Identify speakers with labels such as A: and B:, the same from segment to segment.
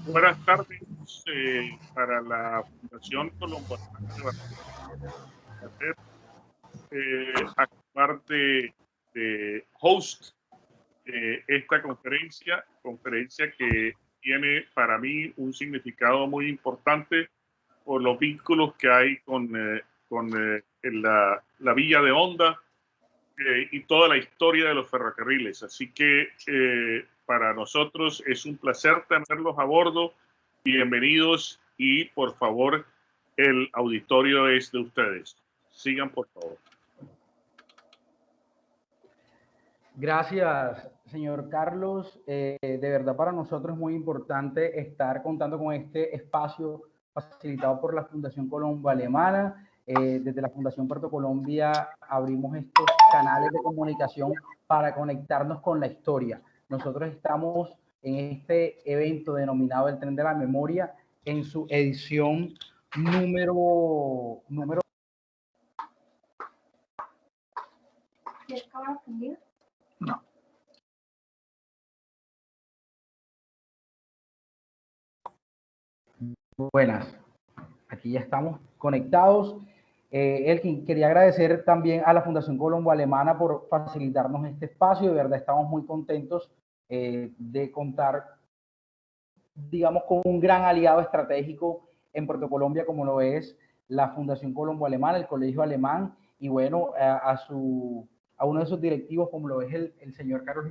A: Buenas tardes para la Fundación Colombo de actuar de host esta conferencia que tiene para mí un significado muy importante por los vínculos que hay con la villa de Honda y toda la historia de los ferrocarriles. Así que para nosotros es un placer tenerlos a bordo. Bienvenidos y por favor el auditorio es de ustedes. Sigan por favor.
B: Gracias, señor Carlos. De verdad para nosotros es muy importante estar contando con este espacio facilitado por la Fundación Colombo Alemana. Desde la Fundación Puerto Colombia abrimos estos canales de comunicación para conectarnos con la historia. Nosotros estamos en este evento denominado el Tren de la Memoria en su edición número...
C: ¿Tienes cámara prendida?
B: No. Buenas, aquí ya estamos conectados. Elkin, quería agradecer también a la Fundación Colombo Alemana por facilitarnos este espacio. De verdad estamos muy contentos de contar, digamos, con un gran aliado estratégico en Puerto Colombia como lo es la Fundación Colombo Alemana, el Colegio Alemán, y bueno, a uno de sus directivos como lo es el señor Carlos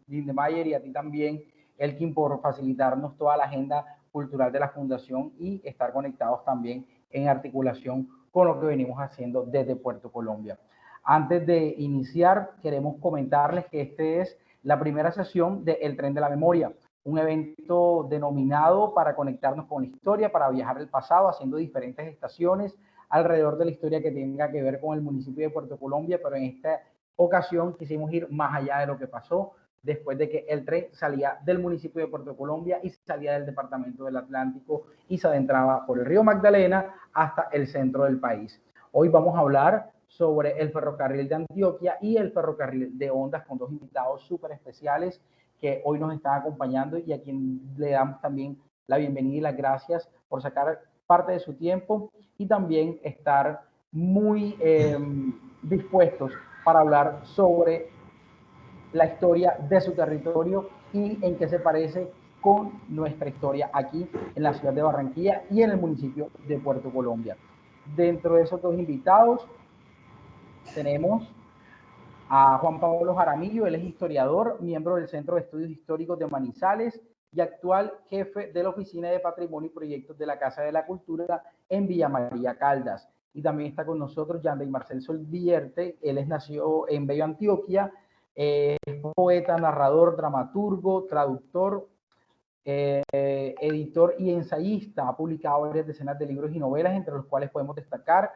B: Lindemeyer, y a ti también, Elkin, por facilitarnos toda la agenda cultural de la Fundación y estar conectados también en articulación con lo que venimos haciendo desde Puerto Colombia. Antes de iniciar, queremos comentarles que esta es la primera sesión del Tren de la Memoria, un evento denominado para conectarnos con la historia, para viajar al pasado, haciendo diferentes estaciones alrededor de la historia que tenga que ver con el municipio de Puerto Colombia, pero en esta ocasión quisimos ir más allá de lo que pasó después de que el tren salía del municipio de Puerto Colombia y salía del departamento del Atlántico y se adentraba por el río Magdalena hasta el centro del país. Hoy vamos a hablar sobre el ferrocarril de Antioquia y el ferrocarril de Ondas con dos invitados súper especiales que hoy nos están acompañando y a quien le damos también la bienvenida y las gracias por sacar parte de su tiempo y también estar muy dispuestos para hablar sobre la historia de su territorio y en qué se parece con nuestra historia aquí en la ciudad de Barranquilla y en el municipio de Puerto Colombia. Dentro de esos dos invitados tenemos a Juan Pablo Jaramillo. Él es historiador, miembro del Centro de Estudios Históricos de Manizales y actual jefe de la Oficina de Patrimonio y Proyectos de la Casa de la Cultura en Villa María Caldas. Y también está con nosotros Yandey Marcel Solvierte. Él nació en Bello, Antioquia, es poeta, narrador, dramaturgo, traductor, editor y ensayista. Ha publicado varias decenas de libros y novelas, entre los cuales podemos destacar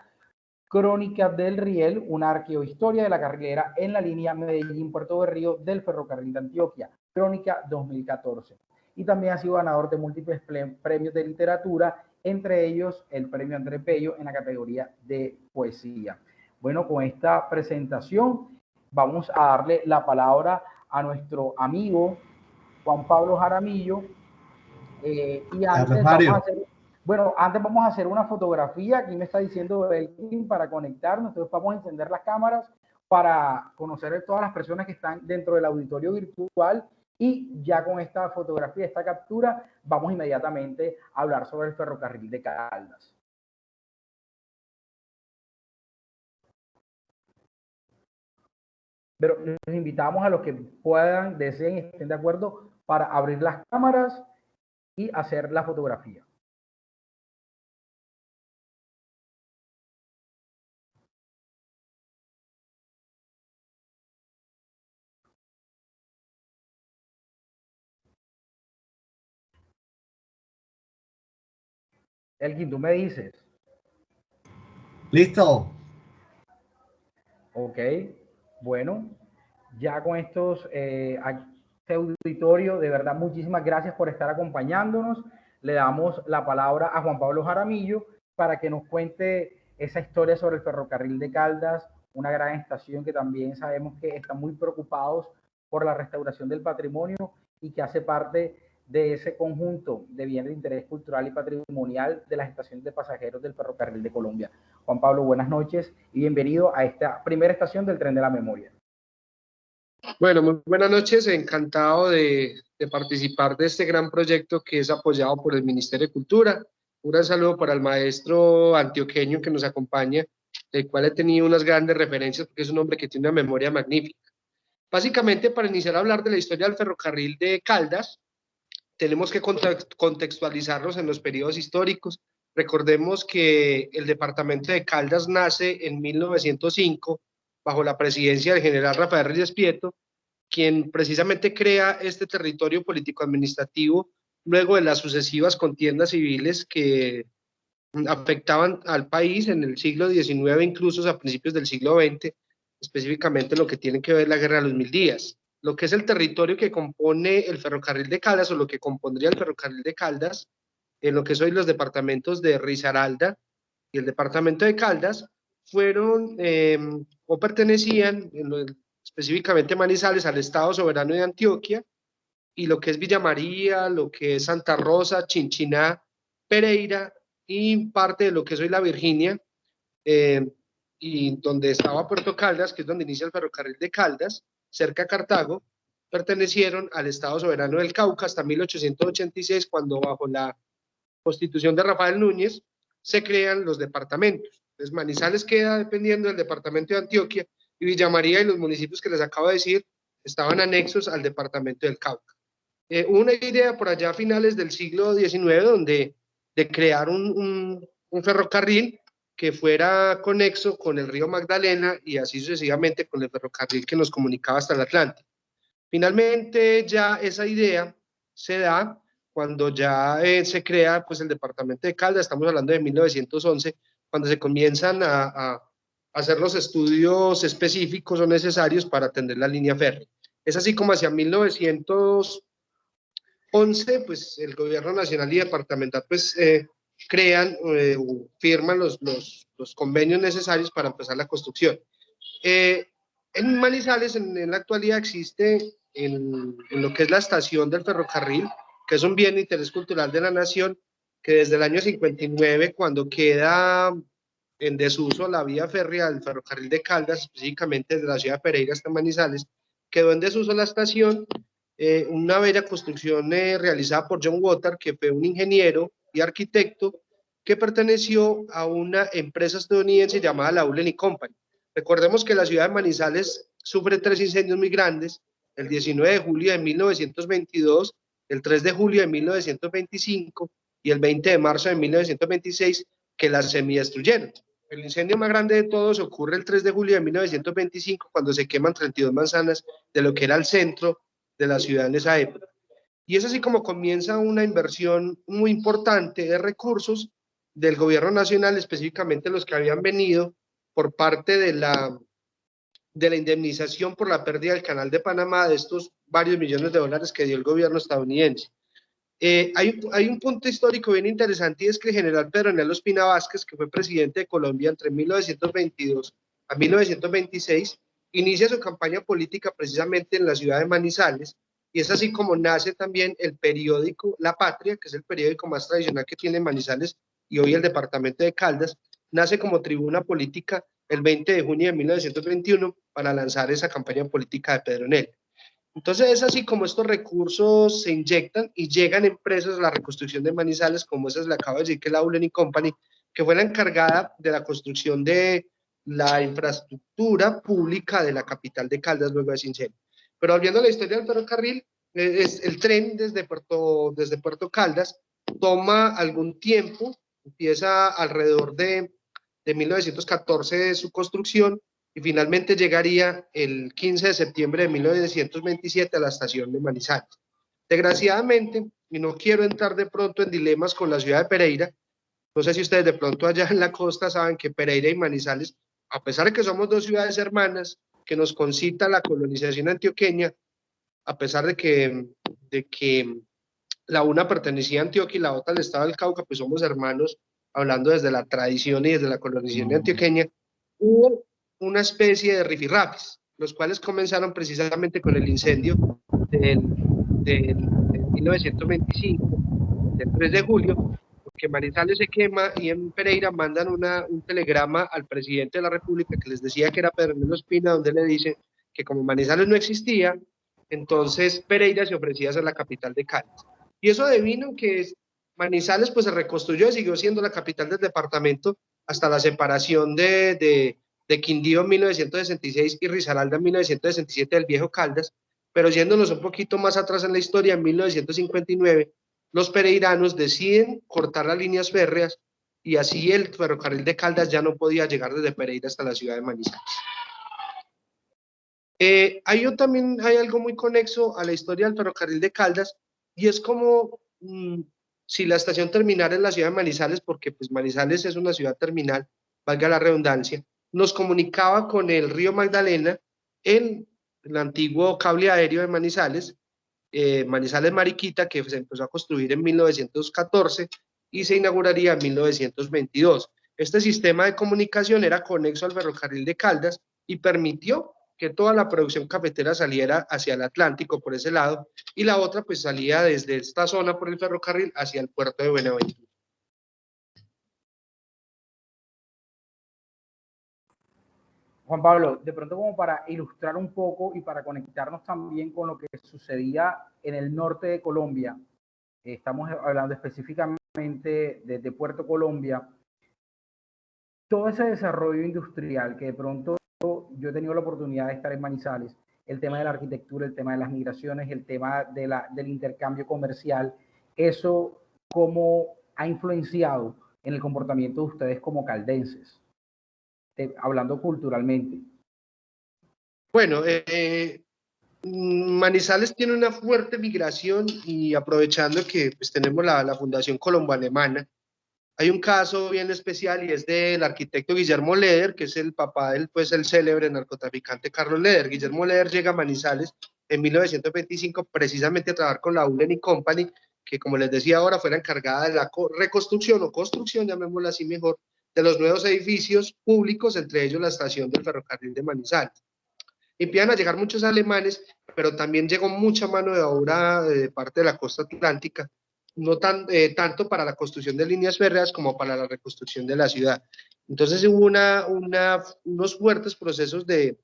B: Crónicas del Riel, una arqueohistoria de la carrilera en la línea Medellín-Puerto Berrío del ferrocarril de Antioquia, Crónica 2014. Y también ha sido ganador de múltiples premios de literatura, entre ellos el premio Andrés Bello en la categoría de poesía. Bueno, con esta presentación vamos a darle la palabra a nuestro amigo Juan Pablo Jaramillo. Y antes vamos a hacer... Bueno, antes vamos a hacer una fotografía. Aquí me está diciendo Elkin para conectarnos. Entonces vamos a encender las cámaras para conocer a todas las personas que están dentro del auditorio virtual. Y ya con esta fotografía, esta captura, vamos inmediatamente a hablar sobre el ferrocarril de Caldas. Pero les invitamos a los que puedan, deseen y estén de acuerdo para abrir las cámaras y hacer la fotografía. Elkin, tú me dices.
D: Listo.
B: Ok, bueno, ya con estos, este auditorio, de verdad, muchísimas gracias por estar acompañándonos. Le damos la palabra a Juan Pablo Jaramillo para que nos cuente esa historia sobre el ferrocarril de Caldas, una gran estación que también sabemos que están muy preocupados por la restauración del patrimonio y que hace parte de ese conjunto de bienes de interés cultural y patrimonial de las estaciones de pasajeros del Ferrocarril de Colombia. Juan Pablo, buenas noches y bienvenido a esta primera estación del Tren de la Memoria.
C: Bueno, muy buenas noches, encantado de participar de este gran proyecto que es apoyado por el Ministerio de Cultura. Un gran saludo para el maestro antioqueño que nos acompaña, del cual he tenido unas grandes referencias porque es un hombre que tiene una memoria magnífica. Básicamente, para iniciar a hablar de la historia del ferrocarril de Caldas, tenemos que contextualizarnos en los periodos históricos. Recordemos que el departamento de Caldas nace en 1905 bajo la presidencia del general Rafael Reyes Prieto, quien precisamente crea este territorio político-administrativo luego de las sucesivas contiendas civiles que afectaban al país en el siglo XIX, incluso a principios del siglo XX, específicamente lo que tiene que ver la Guerra de los Mil Días. Lo que es el territorio que compone el ferrocarril de Caldas, o lo que compondría el ferrocarril de Caldas, en lo que son los departamentos de Risaralda y el departamento de Caldas, fueron o pertenecían, específicamente Manizales, al Estado Soberano de Antioquia, y lo que es Villa María, lo que es Santa Rosa, Chinchiná, Pereira, y parte de lo que es hoy la Virginia, y donde estaba Puerto Caldas, que es donde inicia el ferrocarril de Caldas, cerca a Cartago, pertenecieron al Estado Soberano del Cauca hasta 1886, cuando bajo la constitución de Rafael Núñez se crean los departamentos. Entonces Manizales queda dependiendo del departamento de Antioquia y Villa María y los municipios que les acabo de decir estaban anexos al departamento del Cauca. Una idea por allá a finales del siglo XIX de crear un ferrocarril que fuera conexo con el río Magdalena y así sucesivamente con el ferrocarril que nos comunicaba hasta el Atlántico. Finalmente ya esa idea se da cuando ya se crea pues, el departamento de Caldas, estamos hablando de 1911, cuando se comienzan a hacer los estudios específicos o necesarios para atender la línea férrea. Es así como hacia 1911, pues el gobierno nacional y departamental pues crean, firman los convenios necesarios para empezar la construcción. En Manizales en la actualidad existe en lo que es la estación del ferrocarril, que es un bien de interés cultural de la nación, que desde el año 59, cuando queda en desuso la vía férrea del ferrocarril de Caldas, específicamente desde la ciudad de Pereira hasta Manizales, quedó en desuso la estación, una bella construcción realizada por John Wotar, que fue un ingeniero y arquitecto que perteneció a una empresa estadounidense llamada Laurel & Company. Recordemos que la ciudad de Manizales sufre 3 incendios muy grandes, el 19 de julio de 1922, el 3 de julio de 1925 y el 20 de marzo de 1926, que las semidestruyeron. El incendio más grande de todos ocurre el 3 de julio de 1925, cuando se queman 32 manzanas de lo que era el centro de la ciudad en esa época. Y es así como comienza una inversión muy importante de recursos del gobierno nacional, específicamente los que habían venido por parte de la indemnización por la pérdida del Canal de Panamá, de estos varios millones de dólares que dio el gobierno estadounidense. Hay un punto histórico bien interesante, y es que el general Pedro Ospina Vázquez, que fue presidente de Colombia entre 1922 a 1926, inicia su campaña política precisamente en la ciudad de Manizales, y es así como nace también el periódico La Patria, que es el periódico más tradicional que tiene Manizales y hoy el departamento de Caldas. Nace como tribuna política el 20 de junio de 1921 para lanzar esa campaña política de Pedro Nel. Entonces es así como estos recursos se inyectan y llegan empresas a la reconstrucción de Manizales, como esas le acabo de decir, que es la Laurel & Company, que fue la encargada de la construcción de la infraestructura pública de la capital de Caldas luego de ese incendio. Pero volviendo a la historia del ferrocarril, el tren desde Puerto Caldas toma algún tiempo, empieza alrededor de 1914 su construcción, y finalmente llegaría el 15 de septiembre de 1927 a la estación de Manizales. Desgraciadamente, y no quiero entrar de pronto en dilemas con la ciudad de Pereira, no sé si ustedes de pronto allá en la costa saben que Pereira y Manizales, a pesar de que somos dos ciudades hermanas, que nos concita la colonización antioqueña, a pesar de que la una pertenecía a Antioquia y la otra al estado del Cauca, pues somos hermanos, hablando desde la tradición y desde la colonización antioqueña, hubo una especie de rifirrafes, los cuales comenzaron precisamente con el incendio del 1925, del 3 de julio, porque Manizales se quema y en Pereira mandan un telegrama al presidente de la República que les decía que era Pedro Ernesto Ospina, donde le dice que como Manizales no existía, entonces Pereira se ofrecía a ser la capital de Cali. Y eso devino que Manizales pues se reconstruyó y siguió siendo la capital del departamento hasta la separación de Quindío en 1966 y Risaralda en 1967 del viejo Caldas, pero yéndonos un poquito más atrás en la historia, en 1959, los pereiranos deciden cortar las líneas férreas y así el ferrocarril de Caldas ya no podía llegar desde Pereira hasta la ciudad de Manizales. También hay algo muy conexo a la historia del ferrocarril de Caldas y es como si la estación terminara en la ciudad de Manizales, porque pues Manizales es una ciudad terminal, valga la redundancia, nos comunicaba con el río Magdalena en el antiguo cable aéreo de Manizales, Manizales Mariquita, que se empezó a construir en 1914 y se inauguraría en 1922. Este sistema de comunicación era conexo al ferrocarril de Caldas y permitió que toda la producción cafetera saliera hacia el Atlántico por ese lado y la otra pues salía desde esta zona por el ferrocarril hacia el puerto de Buenaventura.
B: Juan Pablo, de pronto como para ilustrar un poco y para conectarnos también con lo que sucedía en el norte de Colombia, estamos hablando específicamente de Puerto Colombia, todo ese desarrollo industrial que de pronto yo he tenido la oportunidad de estar en Manizales, el tema de la arquitectura, el tema de las migraciones, el tema del intercambio comercial, eso cómo ha influenciado en el comportamiento de ustedes como caldenses, hablando culturalmente.
C: Bueno, Manizales tiene una fuerte migración y aprovechando que pues, tenemos la Fundación Colombo-Alemana, hay un caso bien especial y es del arquitecto Guillermo Leder, que es el papá del pues, el célebre narcotraficante Carlos Leder. Guillermo Leder llega a Manizales en 1925 precisamente a trabajar con la Ulen y Company, que como les decía ahora fue la encargada de la reconstrucción o construcción, llamémosla así mejor, de los nuevos edificios públicos, entre ellos la estación del ferrocarril de Manizales. Empiezan a llegar muchos alemanes, pero también llegó mucha mano de obra de parte de la costa atlántica, no tanto para la construcción de líneas férreas como para la reconstrucción de la ciudad. Entonces hubo unos fuertes procesos de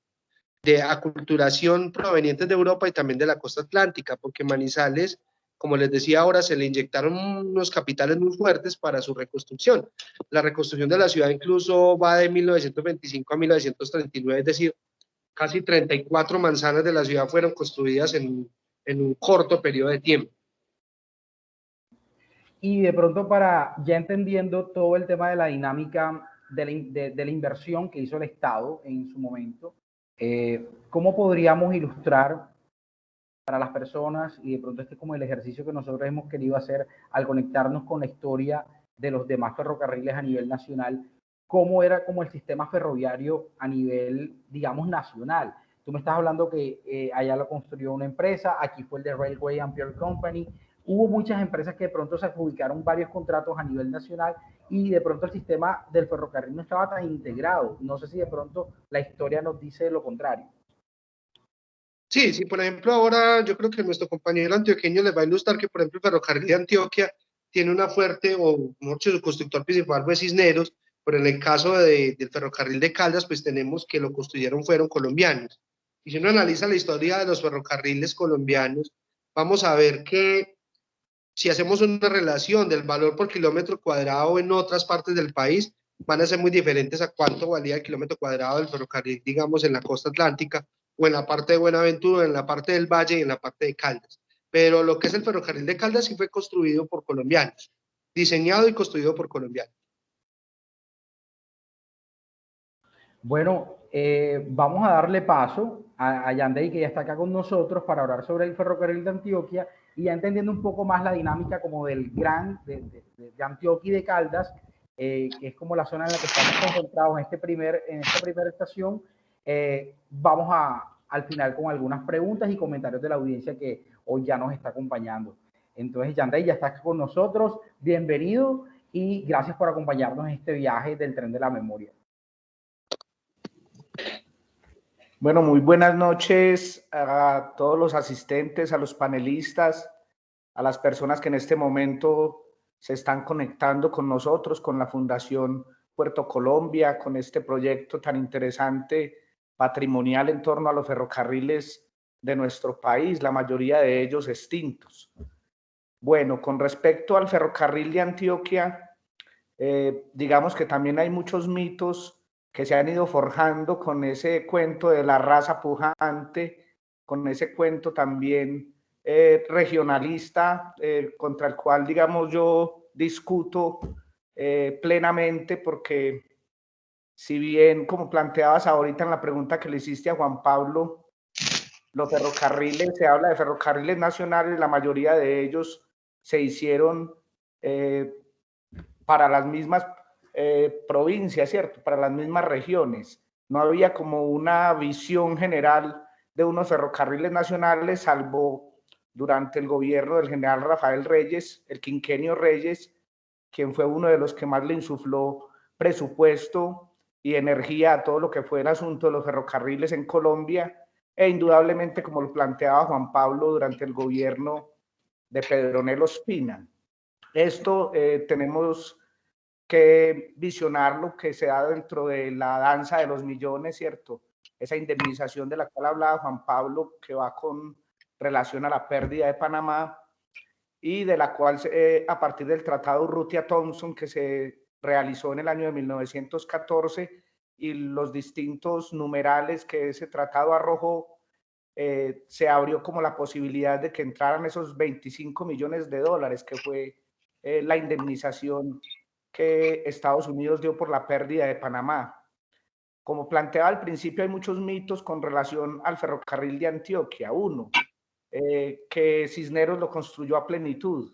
C: aculturación provenientes de Europa y también de la costa atlántica, porque Manizales, como les decía ahora, se le inyectaron unos capitales muy fuertes para su reconstrucción. La reconstrucción de la ciudad incluso va de 1925 a 1939, es decir, casi 34 manzanas de la ciudad fueron construidas en un corto periodo de tiempo.
B: Y de pronto para, ya entendiendo todo el tema de la dinámica de la inversión que hizo el Estado en su momento, ¿cómo podríamos ilustrar para las personas, y de pronto este es como el ejercicio que nosotros hemos querido hacer al conectarnos con la historia de los demás ferrocarriles a nivel nacional, cómo era como el sistema ferroviario a nivel, digamos, nacional? Tú me estás hablando que allá lo construyó una empresa, aquí fue el de Railway and Pure Company, hubo muchas empresas que de pronto se adjudicaron varios contratos a nivel nacional y de pronto el sistema del ferrocarril no estaba tan integrado. No sé si de pronto la historia nos dice lo contrario.
C: Sí, sí, por ejemplo, ahora yo creo que nuestro compañero antioqueño les va a ilustrar que, por ejemplo, el ferrocarril de Antioquia tiene una fuerte, o mejor dicho, su constructor principal fue Cisneros, pero en el caso del ferrocarril de Caldas, pues tenemos que lo construyeron fueron colombianos. Y si uno analiza la historia de los ferrocarriles colombianos, vamos a ver que si hacemos una relación del valor por kilómetro cuadrado en otras partes del país, van a ser muy diferentes a cuánto valía el kilómetro cuadrado del ferrocarril, digamos, en la costa atlántica, o en la parte de Buenaventura, en la parte del Valle y en la parte de Caldas. Pero lo que es el ferrocarril de Caldas sí fue construido por colombianos, diseñado y construido por colombianos.
B: Bueno, vamos a darle paso a Yandey, que ya está acá con nosotros, para hablar sobre el ferrocarril de Antioquia y ya entendiendo un poco más la dinámica como del de Antioquia y de Caldas, que es como la zona en la que estamos concentrados en esta primera estación. Vamos al final con algunas preguntas y comentarios de la audiencia que hoy ya nos está acompañando. Entonces, Yandey ya está con nosotros. Bienvenido y gracias por acompañarnos en este viaje del tren de la memoria.
D: Bueno, muy buenas noches a todos los asistentes, a los panelistas. a las personas que en este momento se están conectando con nosotros, con la Fundación Puerto Colombia, con este proyecto tan interesante patrimonial en torno a los ferrocarriles de nuestro país, la mayoría de ellos extintos. Bueno, con respecto al ferrocarril de Antioquia, digamos que también hay muchos mitos que se han ido forjando con ese cuento de la raza pujante, con ese cuento también regionalista, contra el cual, digamos, yo discuto plenamente, porque si bien, como planteabas ahorita en la pregunta que le hiciste a Juan Pablo, los ferrocarriles, se habla de ferrocarriles nacionales, la mayoría de ellos se hicieron para las mismas provincias, ¿cierto? Para las mismas regiones. No había como una visión general de unos ferrocarriles nacionales, salvo durante el gobierno del general Rafael Reyes, el quinquenio Reyes, quien fue uno de los que más le insufló presupuesto y energía a todo lo que fue el asunto de los ferrocarriles en Colombia, e indudablemente, como lo planteaba Juan Pablo, durante el gobierno de Pedronel Ospina. Esto tenemos que visionar lo que se da dentro de la danza de los millones, ¿cierto? Esa indemnización de la cual hablaba Juan Pablo, que va con relación a la pérdida de Panamá, y de la cual a partir del Tratado Urrutia-Thompson, que se realizó en el año de 1914, y los distintos numerales que ese tratado arrojó, se abrió como la posibilidad de que entraran esos 25 millones de dólares, que fue la indemnización que Estados Unidos dio por la pérdida de Panamá. Como planteaba al principio, hay muchos mitos con relación al ferrocarril de Antioquia. Uno, que Cisneros lo construyó a plenitud.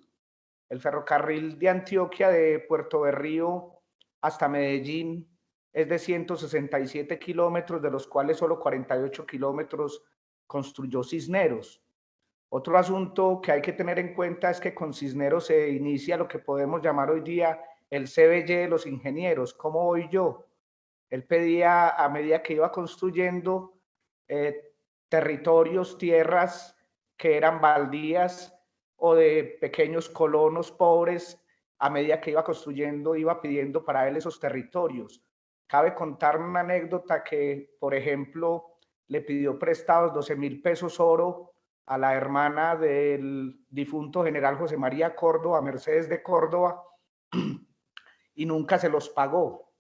D: El ferrocarril de Antioquia de Puerto Berrío hasta Medellín es de 167 kilómetros, de los cuales solo 48 kilómetros construyó Cisneros. Otro asunto que hay que tener en cuenta es que con Cisneros se inicia lo que podemos llamar hoy día el CBY de los ingenieros. ¿Cómo voy yo? Él pedía, a medida que iba construyendo, territorios, tierras que eran baldías o de pequeños colonos pobres, a medida que iba construyendo, iba pidiendo para él esos territorios. Cabe contar una anécdota que, por ejemplo, le pidió prestados 12,000 pesos oro a la hermana del difunto general José María Córdoba, Mercedes de Córdoba, y nunca se los pagó.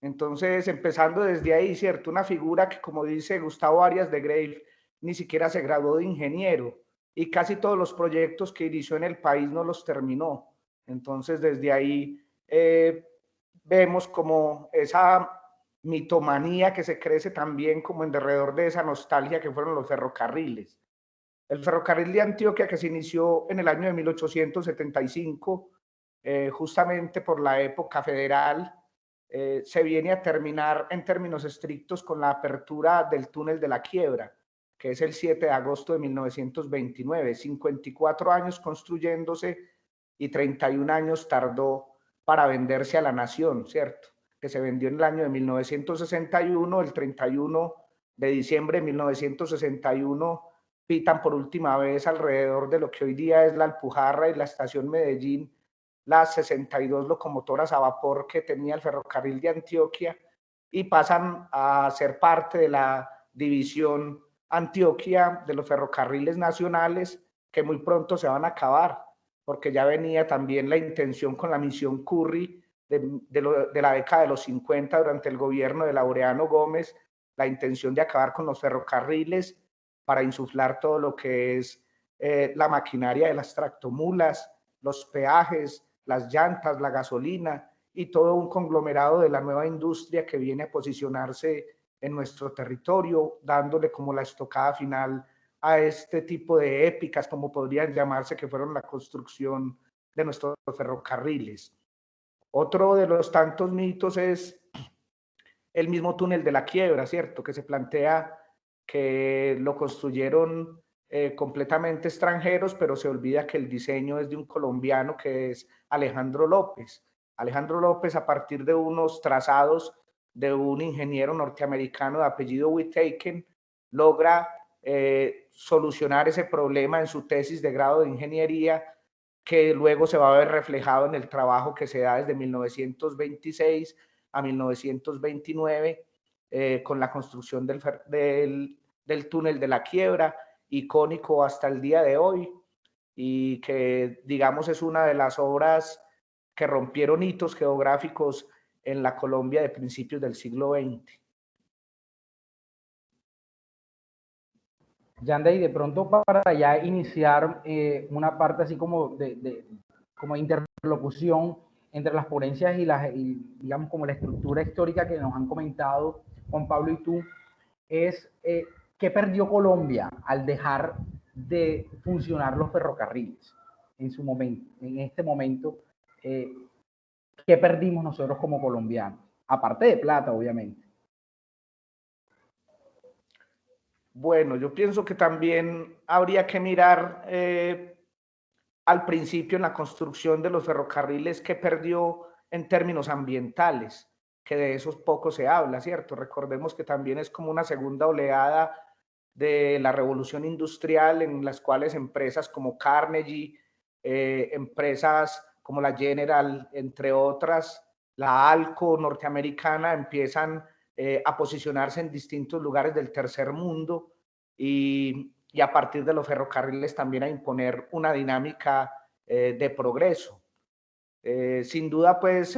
D: Entonces, empezando desde ahí, ¿cierto? Una figura que, como dice Gustavo Arias de Grave, ni siquiera se graduó de ingeniero, y casi todos los proyectos que inició en el país no los terminó. Entonces, desde ahí vemos como esa mitomanía que se crece también como en derredor de esa nostalgia que fueron los ferrocarriles. El ferrocarril de Antioquia, que se inició en el año de 1875, justamente por la época federal, se viene a terminar en términos estrictos con la apertura del túnel de la Quiebra, que es el 7 de agosto de 1929. 54 años construyéndose y 31 años tardó para venderse a la nación, ¿cierto? Que se vendió en el año de 1961, el 31 de diciembre de 1961, pitan por última vez alrededor de lo que hoy día es la Alpujarra y la estación Medellín, las 62 locomotoras a vapor que tenía el ferrocarril de Antioquia, y pasan a ser parte de la división Antioquia de los ferrocarriles nacionales, que muy pronto se van a acabar, porque ya venía también la intención con la misión Curry de la década de los 50 durante el gobierno de Laureano Gómez, la intención de acabar con los ferrocarriles para insuflar todo lo que es la maquinaria de las tractomulas, los peajes, las llantas, la gasolina y todo un conglomerado de la nueva industria que viene a posicionarse en nuestro territorio, dándole como la estocada final a este tipo de épicas, como podrían llamarse, que fueron la construcción de nuestros ferrocarriles. Otro de los tantos mitos es el mismo túnel de la Quiebra, ¿cierto? Que se plantea que lo construyeron completamente extranjeros, pero se olvida que el diseño es de un colombiano que es Alejandro López. Alejandro López, a partir de unos trazados de un ingeniero norteamericano de apellido Whittaker, logra solucionar ese problema en su tesis de grado de ingeniería, que luego se va a ver reflejado en el trabajo que se da desde 1926 a 1929, con la construcción del túnel de la Quiebra, icónico hasta el día de hoy, y que, digamos, es una de las obras que rompieron hitos geográficos en la Colombia de principios del siglo XX.
B: Yanday, de pronto para ya iniciar una parte así como como interlocución entre las ponencias y digamos como la estructura histórica que nos han comentado Juan Pablo y tú, es ¿qué perdió Colombia al dejar de funcionar los ferrocarriles en su momento, en este momento? ¿Qué perdimos nosotros como colombianos? Aparte de plata, obviamente.
D: Bueno, yo pienso que también habría que mirar al principio en la construcción de los ferrocarriles qué perdió en términos ambientales, que de esos poco se habla, ¿cierto? Recordemos que también es como una segunda oleada de la revolución industrial en las cuales empresas como Carnegie, empresas como la General, entre otras, la Alco norteamericana, empiezan a posicionarse en distintos lugares del tercer mundo y a partir de los ferrocarriles también a imponer una dinámica de progreso. Sin duda, pues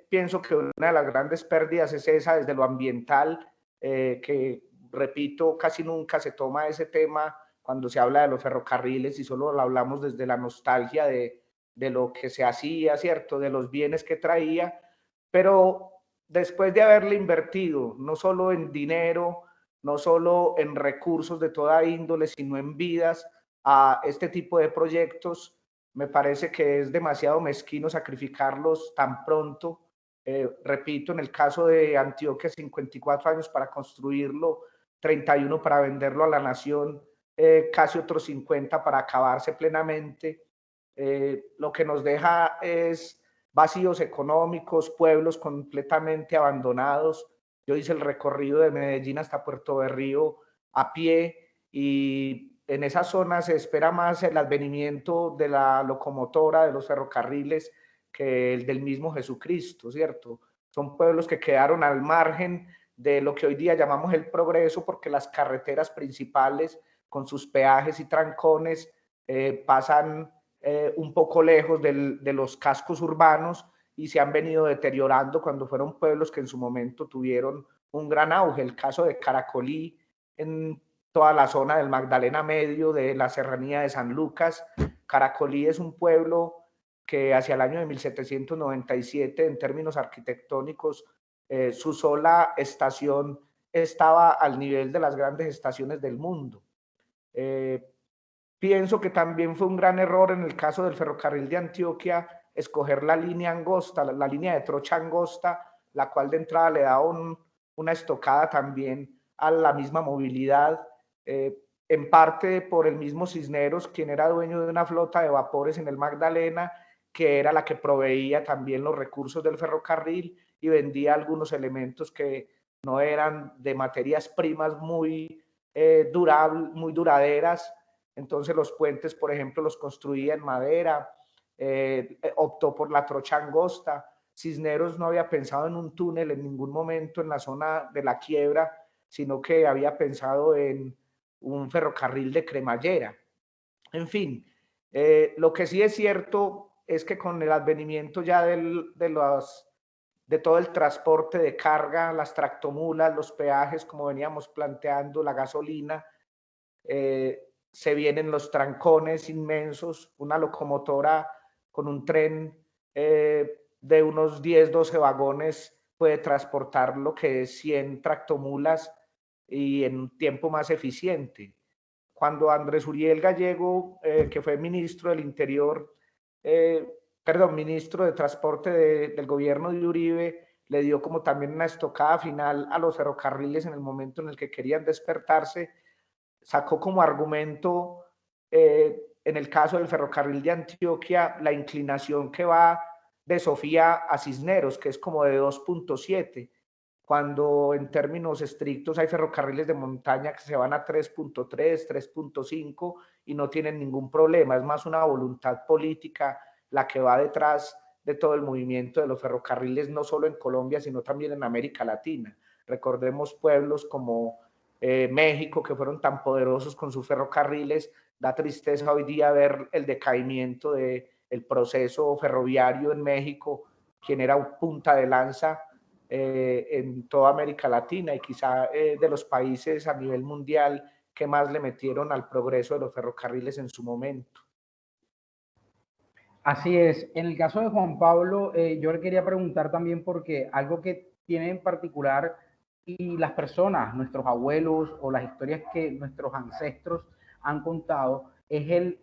D: pienso que una de las grandes pérdidas es esa desde lo ambiental, que repito, casi nunca se toma ese tema cuando se habla de los ferrocarriles y solo lo hablamos desde la nostalgia de lo que se hacía, ¿cierto? De los bienes que traía, pero después de haberle invertido no solo en dinero, no solo en recursos de toda índole, sino en vidas a este tipo de proyectos, me parece que es demasiado mezquino sacrificarlos tan pronto. Repito, en el caso de Antioquia, 54 años para construirlo, 31 para venderlo a la nación, casi otros 50 para acabarse plenamente. Lo que nos deja es vacíos económicos, pueblos completamente abandonados. Yo hice el recorrido de Medellín hasta Puerto Berrío a pie y en esa zona se espera más el advenimiento de la locomotora, de los ferrocarriles, que el del mismo Jesucristo, ¿cierto? Son pueblos que quedaron al margen de lo que hoy día llamamos el progreso, porque las carreteras principales, con sus peajes y trancones, pasan un poco lejos de los cascos urbanos y se han venido deteriorando cuando fueron pueblos que en su momento tuvieron un gran auge. El caso de Caracolí, en toda la zona del Magdalena Medio, de la serranía de San Lucas. Caracolí es un pueblo que hacia el año de 1797, en términos arquitectónicos, su sola estación estaba al nivel de las grandes estaciones del mundo. Pienso que también fue un gran error en el caso del ferrocarril de Antioquia escoger la línea angosta, la línea de trocha angosta, la cual de entrada le da una estocada también a la misma movilidad, en parte por el mismo Cisneros, quien era dueño de una flota de vapores en el Magdalena, que era la que proveía también los recursos del ferrocarril y vendía algunos elementos que no eran de materias primas muy muy duraderas. Entonces los puentes, por ejemplo, los construía en madera, optó por la trocha angosta. Cisneros no había pensado en un túnel en ningún momento en la zona de la Quiebra, sino que había pensado en un ferrocarril de cremallera. En fin, lo que sí es cierto es que con el advenimiento ya de todo el transporte de carga, las tractomulas, los peajes, como veníamos planteando, la gasolina, se vienen los trancones inmensos, una locomotora con un tren de unos 10, 12 vagones puede transportar lo que es 100 tractomulas y en un tiempo más eficiente. Cuando Andrés Uriel Gallego, que fue ministro del Interior, ministro de Transporte del gobierno de Uribe, le dio como también una estocada final a los ferrocarriles en el momento en el que querían despertarse, sacó como argumento, en el caso del ferrocarril de Antioquia, la inclinación que va de Sofía a Cisneros, que es como de 2.7. cuando en términos estrictos hay ferrocarriles de montaña que se van a 3.3, 3.5 y no tienen ningún problema. Es más una voluntad política la que va detrás de todo el movimiento de los ferrocarriles, no solo en Colombia, sino también en América Latina. Recordemos pueblos como México, que fueron tan poderosos con sus ferrocarriles. Da tristeza hoy día ver el decaimiento del proceso ferroviario en México, quien era un punta de lanza en toda América Latina y quizá de los países a nivel mundial que más le metieron al progreso de los ferrocarriles en su momento.
B: Así es. En el caso de Juan Pablo, yo le quería preguntar también porque algo que tiene en particular y las personas, nuestros abuelos o las historias que nuestros ancestros han contado, es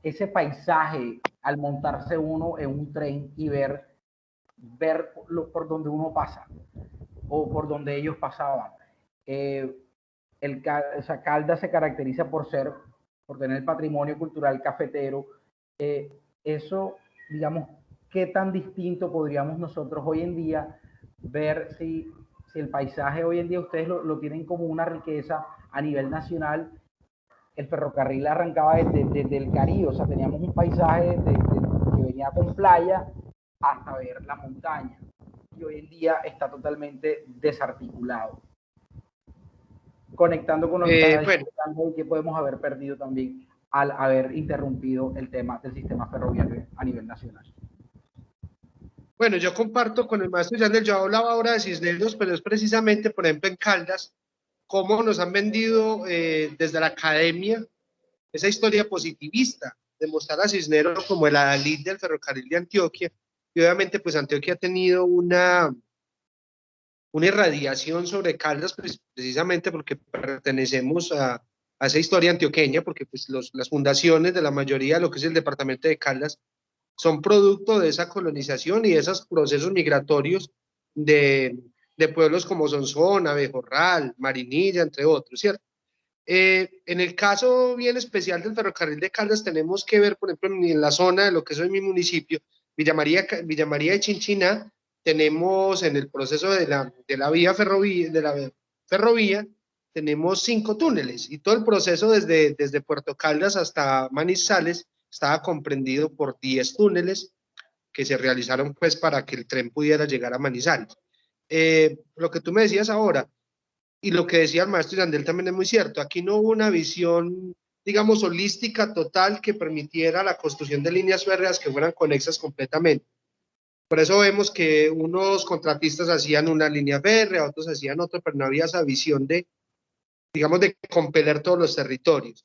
B: ese paisaje al montarse uno en un tren y ver por donde uno pasa o por donde ellos pasaban. Caldas se caracteriza por tener patrimonio cultural cafetero. Eso, digamos, ¿qué tan distinto podríamos nosotros hoy en día ver si el paisaje hoy en día ustedes lo tienen como una riqueza a nivel nacional? El ferrocarril arrancaba desde el Caribe, o sea, teníamos un paisaje que venía con playa hasta ver la montaña, y hoy en día está totalmente desarticulado. Conectando con lo que estaba diciendo, y que podemos haber perdido también al haber interrumpido el tema del sistema ferroviario a nivel nacional.
C: Bueno, yo comparto con el maestro Yandel, yo hablaba ahora de Cisneros, pero es precisamente, por ejemplo, en Caldas, cómo nos han vendido desde la academia esa historia positivista, de mostrar a Cisneros como el adalid del ferrocarril de Antioquia, y obviamente pues Antioquia ha tenido una irradiación sobre Caldas, pues, precisamente porque pertenecemos a esa historia antioqueña, porque pues las fundaciones de la mayoría de lo que es el departamento de Caldas son producto de esa colonización y de esos procesos migratorios de pueblos como Sonsón, Abejorral, Marinilla, entre otros, ¿cierto? En el caso bien especial del ferrocarril de Caldas tenemos que ver, por ejemplo, en la zona de lo que es mi municipio, Villa María de Chinchiná, tenemos en el proceso de la vía ferrovía, tenemos 5 túneles y todo el proceso desde Puerto Caldas hasta Manizales estaba comprendido por 10 túneles que se realizaron pues para que el tren pudiera llegar a Manizales. Lo que tú me decías ahora, y lo que decía el maestro Yandel también es muy cierto, aquí no hubo una visión, digamos, holística total que permitiera la construcción de líneas férreas que fueran conexas completamente. Por eso vemos que unos contratistas hacían una línea férrea, otros hacían otra, pero no había esa visión de, digamos, de compeler todos los territorios.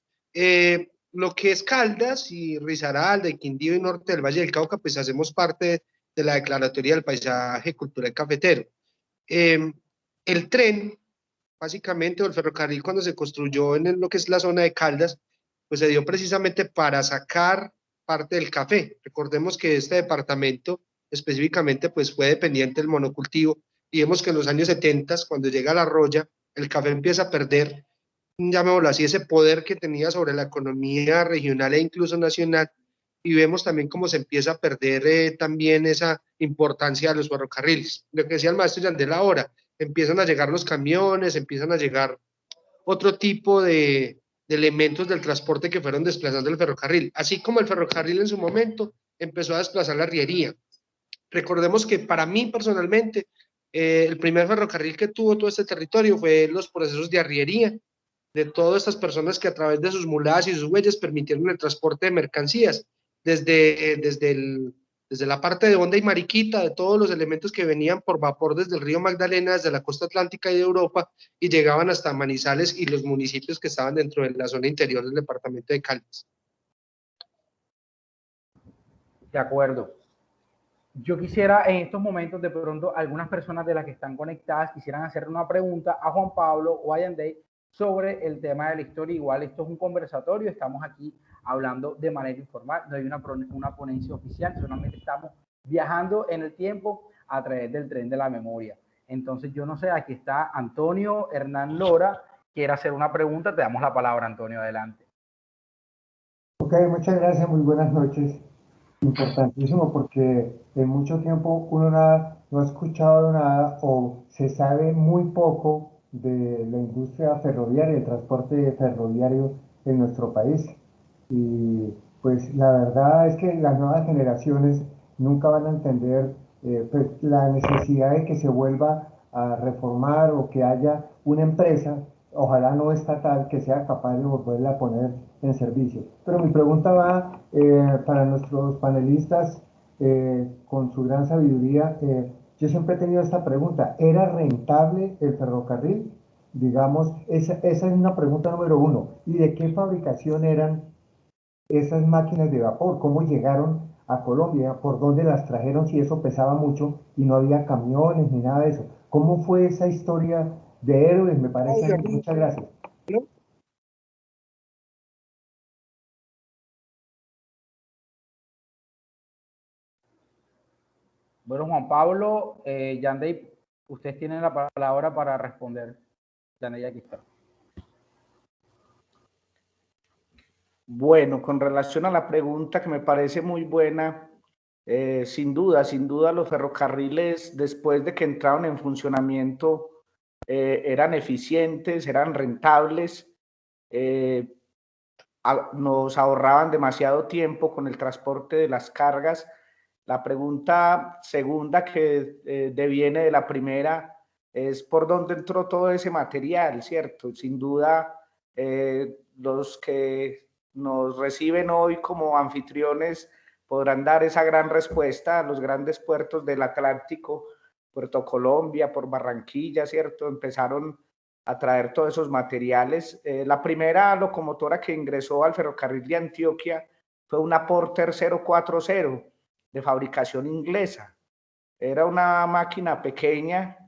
C: Lo que es Caldas y Risaralda y Quindío y Norte del Valle del Cauca, pues hacemos parte de la Declaratoria del Paisaje Cultural Cafetero. El tren, básicamente, o el ferrocarril, cuando se construyó en lo que es la zona de Caldas, pues se dio precisamente para sacar parte del café. Recordemos que este departamento específicamente pues fue dependiente del monocultivo y vemos que en los años 70, cuando llega la roya, el café empieza a perder, llamémoslo así, ese poder que tenía sobre la economía regional e incluso nacional, y vemos también cómo se empieza a perder también esa importancia de los ferrocarriles. Lo que decía el maestro Yandel ahora, empiezan a llegar los camiones, empiezan a llegar otro tipo de elementos del transporte que fueron desplazando el ferrocarril, así como el ferrocarril en su momento empezó a desplazar la arriería. Recordemos que para mí personalmente, el primer ferrocarril que tuvo todo este territorio fue los procesos de arriería, de todas estas personas que a través de sus muladas y sus huellas permitieron el transporte de mercancías, desde la parte de Honda y Mariquita, de todos los elementos que venían por vapor desde el río Magdalena, desde la costa atlántica y de Europa, y llegaban hasta Manizales y los municipios que estaban dentro de la zona interior del departamento de Caldas.
B: De acuerdo. Yo quisiera en estos momentos, de pronto, algunas personas de las que están conectadas quisieran hacerle una pregunta a Juan Pablo o a Yandel sobre el tema de la historia. Igual esto es un conversatorio, estamos aquí hablando de manera informal, no hay una ponencia oficial, solamente estamos viajando en el tiempo a través del tren de la memoria. Entonces, yo no sé, aquí está Antonio Hernán Lora, quiere hacer una pregunta, te damos la palabra, Antonio, adelante.
E: Ok, muchas gracias, muy buenas noches. Importantísimo, porque en mucho tiempo uno no ha escuchado nada o se sabe muy poco de la industria ferroviaria, el transporte ferroviario en nuestro país. Y pues la verdad es que las nuevas generaciones nunca van a entender pues, la necesidad de que se vuelva a reformar o que haya una empresa, ojalá no estatal, que sea capaz de volverla a poner en servicio. Pero mi pregunta va para nuestros panelistas con su gran sabiduría. Yo siempre he tenido esta pregunta, ¿era rentable el ferrocarril? Digamos, esa es una pregunta número uno. ¿Y de qué fabricación eran esas máquinas de vapor? ¿Cómo llegaron a Colombia? ¿Por dónde las trajeron si eso pesaba mucho y no había camiones ni nada de eso? ¿Cómo fue esa historia de héroes? Me parece a mí. Muchas gracias.
B: Bueno, Juan Pablo, Yandey, ustedes tienen la palabra para responder. Yandey, aquí está.
D: Bueno, con relación a la pregunta que me parece muy buena, sin duda los ferrocarriles después de que entraron en funcionamiento eran eficientes, eran rentables, nos ahorraban demasiado tiempo con el transporte de las cargas. La pregunta segunda que deviene de la primera es por dónde entró todo ese material, ¿cierto? Sin duda, los que nos reciben hoy como anfitriones podrán dar esa gran respuesta a los grandes puertos del Atlántico, Puerto Colombia, por Barranquilla, ¿cierto? Empezaron a traer todos esos materiales. La primera locomotora que ingresó al ferrocarril de Antioquia fue una Porter 040 de fabricación inglesa. Era una máquina pequeña,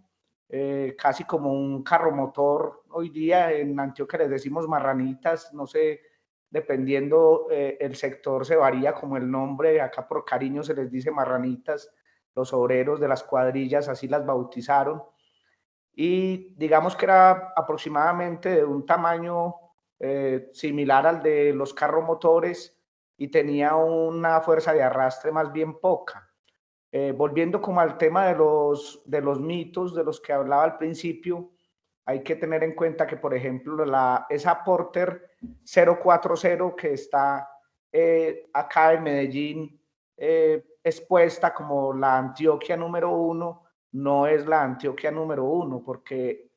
D: casi como un carro motor. Hoy día en Antioquia les decimos marranitas, no sé, dependiendo el sector se varía como el nombre, acá por cariño se les dice marranitas, los obreros de las cuadrillas así las bautizaron, y digamos que era aproximadamente de un tamaño similar al de los carromotores y tenía una fuerza de arrastre más bien poca. Volviendo como al tema de los mitos de los que hablaba al principio, hay que tener en cuenta que, por ejemplo, esa Porter 040 que está acá en Medellín expuesta como la Antioquia número 1, no es la Antioquia número 1, porque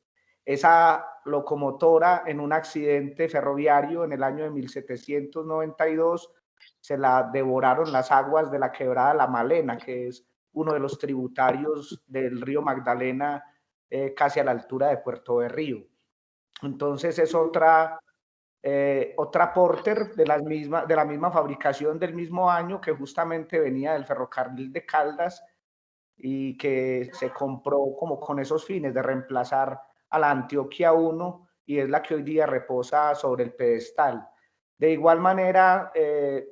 D: esa locomotora en un accidente ferroviario en el año de 1792 se la devoraron las aguas de la quebrada La Malena, que es uno de los tributarios del río Magdalena, casi a la altura de Puerto Berrío. Entonces es otra Porter de la misma fabricación del mismo año, que justamente venía del ferrocarril de Caldas y que se compró como con esos fines de reemplazar a la Antioquia 1 y es la que hoy día reposa sobre el pedestal. De igual manera,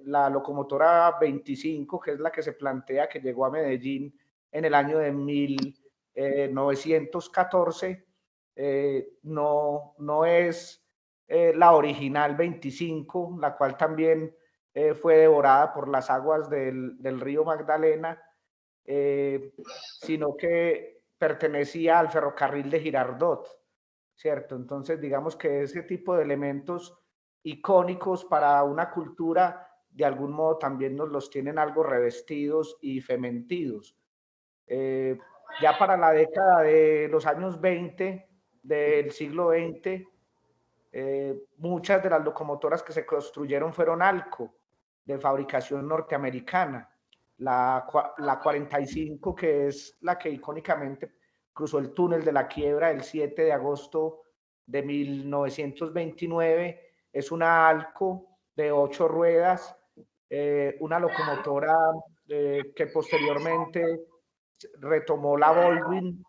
D: la locomotora 25, que es la que se plantea que llegó a Medellín en el año de 1914, no es la original 25, la cual también fue devorada por las aguas del río Magdalena, sino que pertenecía al ferrocarril de Girardot, ¿cierto? Entonces, digamos que ese tipo de elementos icónicos para una cultura, de algún modo también nos los tienen algo revestidos y fementidos. Ya para la década de los años 20 del siglo XX, muchas de las locomotoras que se construyeron fueron Alco, de fabricación norteamericana. La 45, que es la que icónicamente cruzó el túnel de la quiebra el 7 de agosto de 1929, es una Alco de 8 ruedas, una locomotora que posteriormente retomó la Baldwin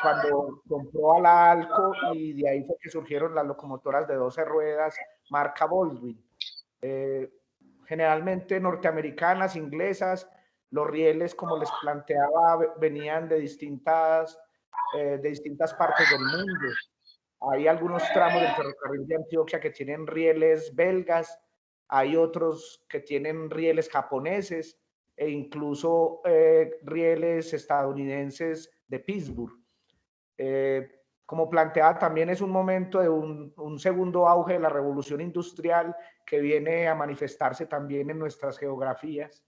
D: cuando compró a la Alco, y de ahí fue que surgieron las locomotoras de 12 ruedas marca Baldwin. Generalmente norteamericanas, inglesas. Los rieles, como les planteaba, venían de distintas partes del mundo. Hay algunos tramos del ferrocarril de Antioquia que tienen rieles belgas, hay otros que tienen rieles japoneses e incluso rieles estadounidenses de Pittsburgh. Como planteaba, también es un momento de un segundo auge de la revolución industrial que viene a manifestarse también en nuestras geografías.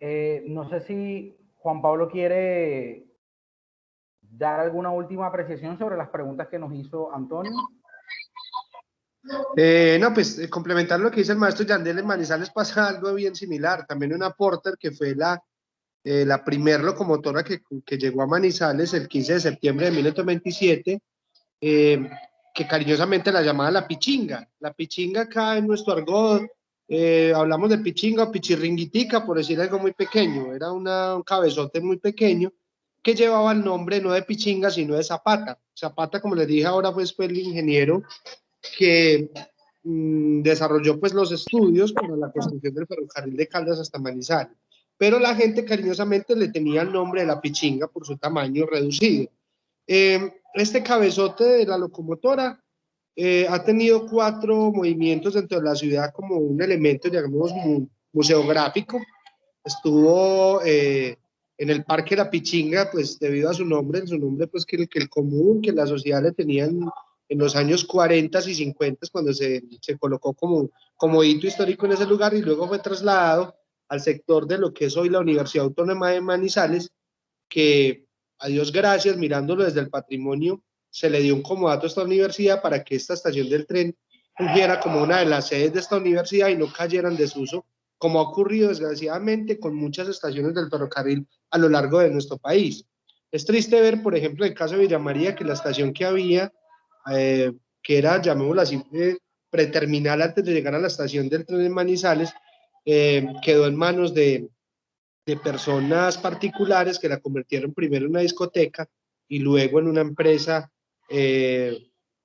B: No sé si Juan Pablo quiere dar alguna última apreciación sobre las preguntas que nos hizo Antonio.
C: No, pues complementar lo que dice el maestro Yandel, en Manizales pasa algo bien similar. También una Porter, que fue la primer locomotora que llegó a Manizales el 15 de septiembre de 1927, que cariñosamente la llamaba la Pichinga. La Pichinga acá en nuestro argot, hablamos de Pichinga o Pichirringuitica, por decir algo muy pequeño. Era un cabezote muy pequeño que llevaba el nombre no de Pichinga, sino de Zapata. Zapata, como les dije ahora, pues fue el ingeniero que desarrolló pues los estudios para la construcción del ferrocarril de Caldas hasta Manizales, pero la gente cariñosamente le tenía el nombre de la Pichinga por su tamaño reducido. Este cabezote de la locomotora ha tenido 4 movimientos dentro de la ciudad como un elemento, digamos, museográfico. Estuvo en el Parque La Pichinga, pues debido a su nombre pues que el común, que la sociedad le tenía en los años 40 y 50, cuando se colocó como hito histórico en ese lugar, y luego fue trasladado al sector de lo que es hoy la Universidad Autónoma de Manizales, que a Dios gracias, mirándolo desde el patrimonio, se le dio un comodato a esta universidad para que esta estación del tren fungiera como una de las sedes de esta universidad y no cayera en desuso, como ha ocurrido desgraciadamente con muchas estaciones del ferrocarril a lo largo de nuestro país. Es triste ver, por ejemplo, el caso de Villa María, que la estación que había, que era, llamémoslo así, preterminal antes de llegar a la estación del tren en Manizales, quedó en manos de personas particulares que la convirtieron primero en una discoteca y luego en una empresa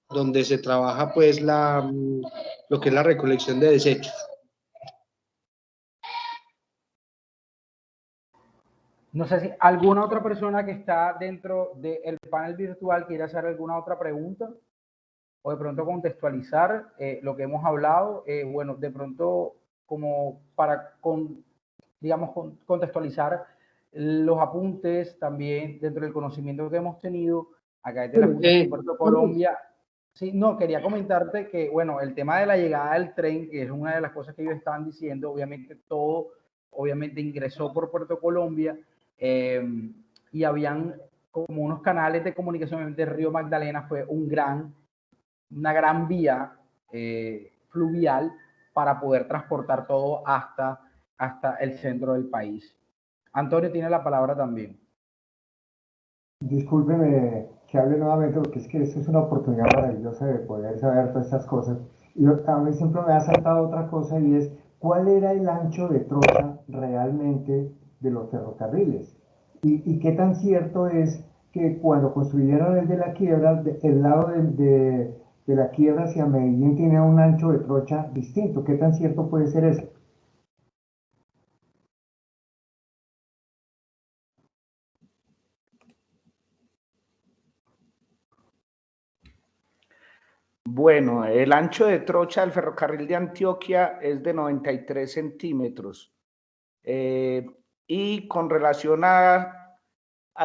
C: donde se trabaja pues lo que es la recolección de desechos.
B: No sé si alguna otra persona que está dentro del panel virtual quiere hacer alguna otra pregunta o de pronto contextualizar lo que hemos hablado. Bueno, de pronto como para, digamos, contextualizar los apuntes también dentro del conocimiento que hemos tenido acá desde la Fundación Puerto Colombia. Sí, no, quería comentarte que, bueno, el tema de la llegada del tren, que es una de las cosas que ellos estaban diciendo, obviamente todo, obviamente ingresó por Puerto Colombia, y habían como unos canales de comunicación. Obviamente Río Magdalena fue una gran vía fluvial para poder transportar todo hasta el centro del país. Antonio tiene la palabra también.
E: Discúlpeme que hable nuevamente, porque es que esto es una oportunidad maravillosa de poder saber todas estas cosas. Y a mí siempre me ha saltado otra cosa, y es, ¿cuál era el ancho de trocha realmente de los ferrocarriles? ¿Y qué tan cierto es que cuando construyeron el de la quiebra, el lado de la quiebra hacia Medellín tenía un ancho de trocha distinto? ¿Qué tan cierto puede ser eso?
D: Bueno, el ancho de trocha del ferrocarril de Antioquia es de 93 centímetros. Y con relación a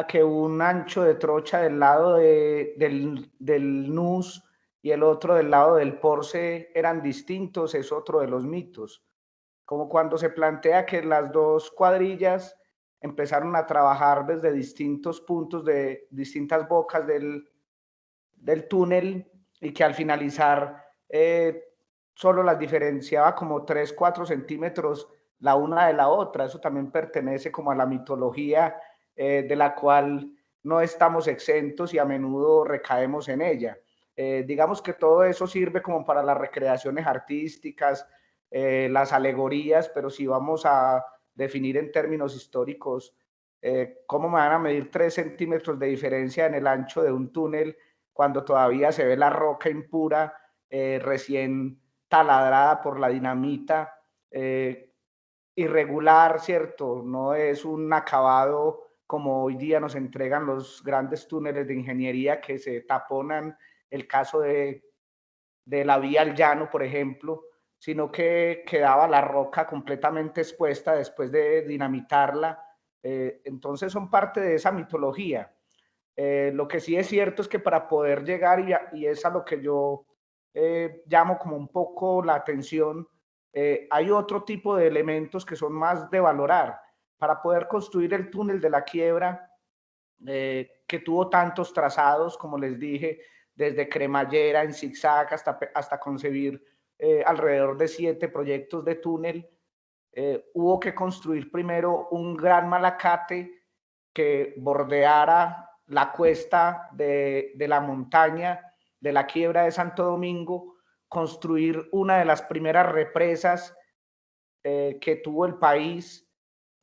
D: que un ancho de trocha del lado del NUS y el otro del lado del Porce eran distintos, es otro de los mitos. Como cuando se plantea que las dos cuadrillas empezaron a trabajar desde distintos puntos, de distintas bocas del túnel, y que al finalizar solo las diferenciaba como 3-4 centímetros la una de la otra. Eso también pertenece como a la mitología de la cual no estamos exentos y a menudo recaemos en ella. Digamos que todo eso sirve como para las recreaciones artísticas, las alegorías, pero si vamos a definir en términos históricos, ¿cómo me van a medir 3 centímetros de diferencia en el ancho de un túnel cuando todavía se ve la roca impura, recién taladrada por la dinamita, irregular, ¿cierto? No es un acabado como hoy día nos entregan los grandes túneles de ingeniería, que se taponan el caso de la vía al llano, por ejemplo, sino que quedaba la roca completamente expuesta después de dinamitarla. Entonces son parte de esa mitología. Lo que sí es cierto es que para poder llegar, y es a lo que yo llamo como un poco la atención, hay otro tipo de elementos que son más de valorar. Para poder construir el túnel de la quiebra, que tuvo tantos trazados, como les dije, desde cremallera en zigzag hasta concebir alrededor de 7 proyectos de túnel, hubo que construir primero un gran malacate que bordeara la cuesta de la montaña de la quiebra de Santo Domingo, construir una de las primeras represas que tuvo el país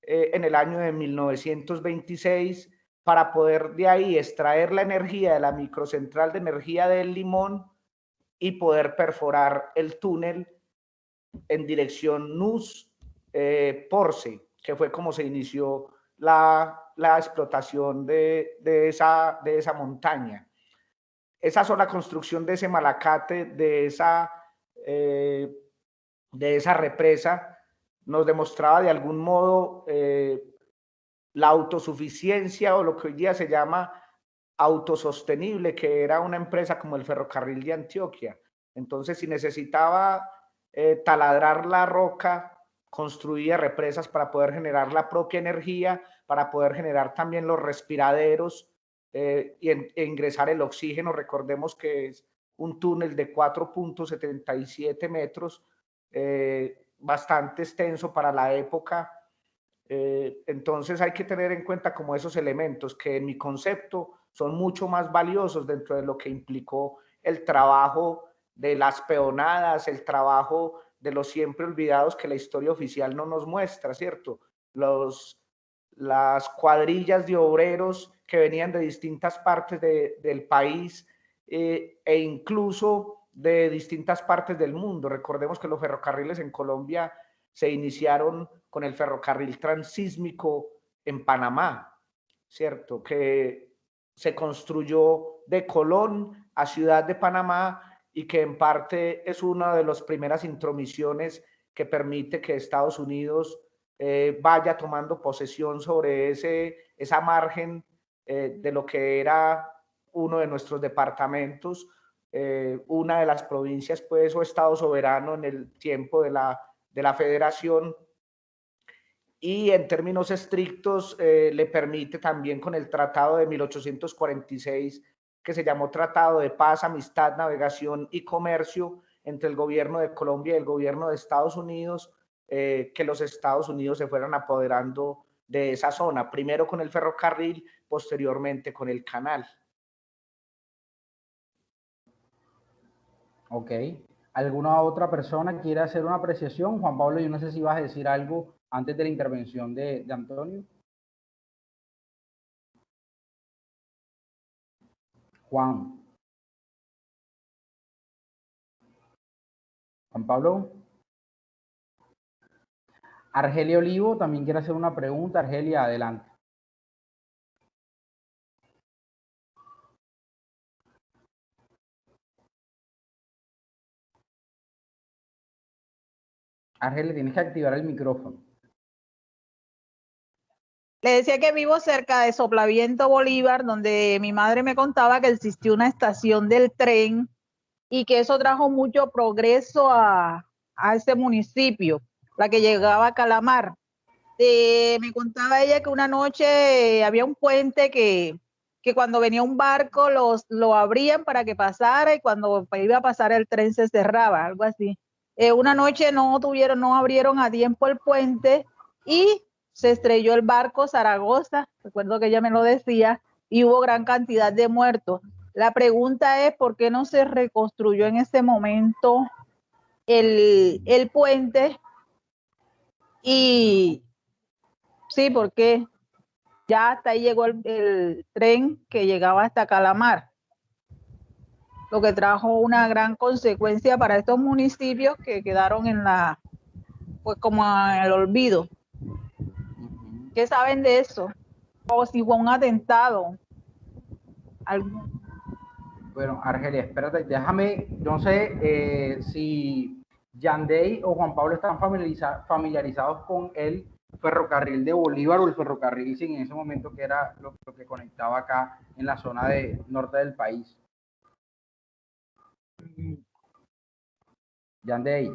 D: en el año de 1926, para poder de ahí extraer la energía de la microcentral de energía del Limón y poder perforar el túnel en dirección Nus-Porce, que fue como se inició la explotación de esa montaña. Esa sola construcción de ese malacate, de esa represa, nos demostraba de algún modo la autosuficiencia, o lo que hoy día se llama autosostenible, que era una empresa como el Ferrocarril de Antioquia. Entonces, si necesitaba taladrar la roca, construía represas para poder generar la propia energía, para poder generar también los respiraderos e ingresar el oxígeno. Recordemos que es un túnel de 4.77 metros, bastante extenso para la época. Entonces hay que tener en cuenta como esos elementos que en mi concepto son mucho más valiosos dentro de lo que implicó el trabajo de las peonadas, el trabajo de los siempre olvidados que la historia oficial no nos muestra, ¿cierto? Las cuadrillas de obreros que venían de distintas partes del país e incluso de distintas partes del mundo. Recordemos que los ferrocarriles en Colombia se iniciaron con el ferrocarril transísmico en Panamá, ¿cierto? Que se construyó de Colón a Ciudad de Panamá y que en parte es una de las primeras intromisiones que permite que Estados Unidos vaya tomando posesión sobre esa margen de lo que era uno de nuestros departamentos, una de las provincias, pues, o estado soberano en el tiempo de la federación, y en términos estrictos le permite también, con el tratado de 1846, que se llamó Tratado de Paz, Amistad, Navegación y Comercio entre el gobierno de Colombia y el gobierno de Estados Unidos, que los Estados Unidos se fueran apoderando de esa zona, primero con el ferrocarril, posteriormente con el canal.
B: Ok. ¿Alguna otra persona quiere hacer una apreciación? Juan Pablo, yo no sé si vas a decir algo antes de la intervención de Antonio. Juan Pablo. Argelia Olivo también quiere hacer una pregunta. Argelia, adelante. Argelia, tienes que activar el micrófono.
F: Le decía que vivo cerca de Soplaviento Bolívar, donde mi madre me contaba que existió una estación del tren y que eso trajo mucho progreso a ese municipio, la que llegaba a Calamar. Me contaba ella que una noche había un puente que cuando venía un barco lo abrían para que pasara, y cuando iba a pasar el tren se cerraba, algo así. Una noche no abrieron a tiempo el puente y se estrelló el barco Zaragoza, recuerdo que ella me lo decía, y hubo gran cantidad de muertos. La pregunta es, ¿por qué no se reconstruyó en ese momento el puente? Y sí, porque ya hasta ahí llegó el tren que llegaba hasta Calamar, lo que trajo una gran consecuencia para estos municipios que quedaron pues como en el olvido. ¿Qué saben de eso? O si fue un atentado.
B: Bueno, Argelia, espérate, déjame, no sé si Yandey o Juan Pablo están familiarizados con el ferrocarril de Bolívar o el ferrocarril en ese momento que era lo que conectaba acá en la zona de norte del país. Yandey.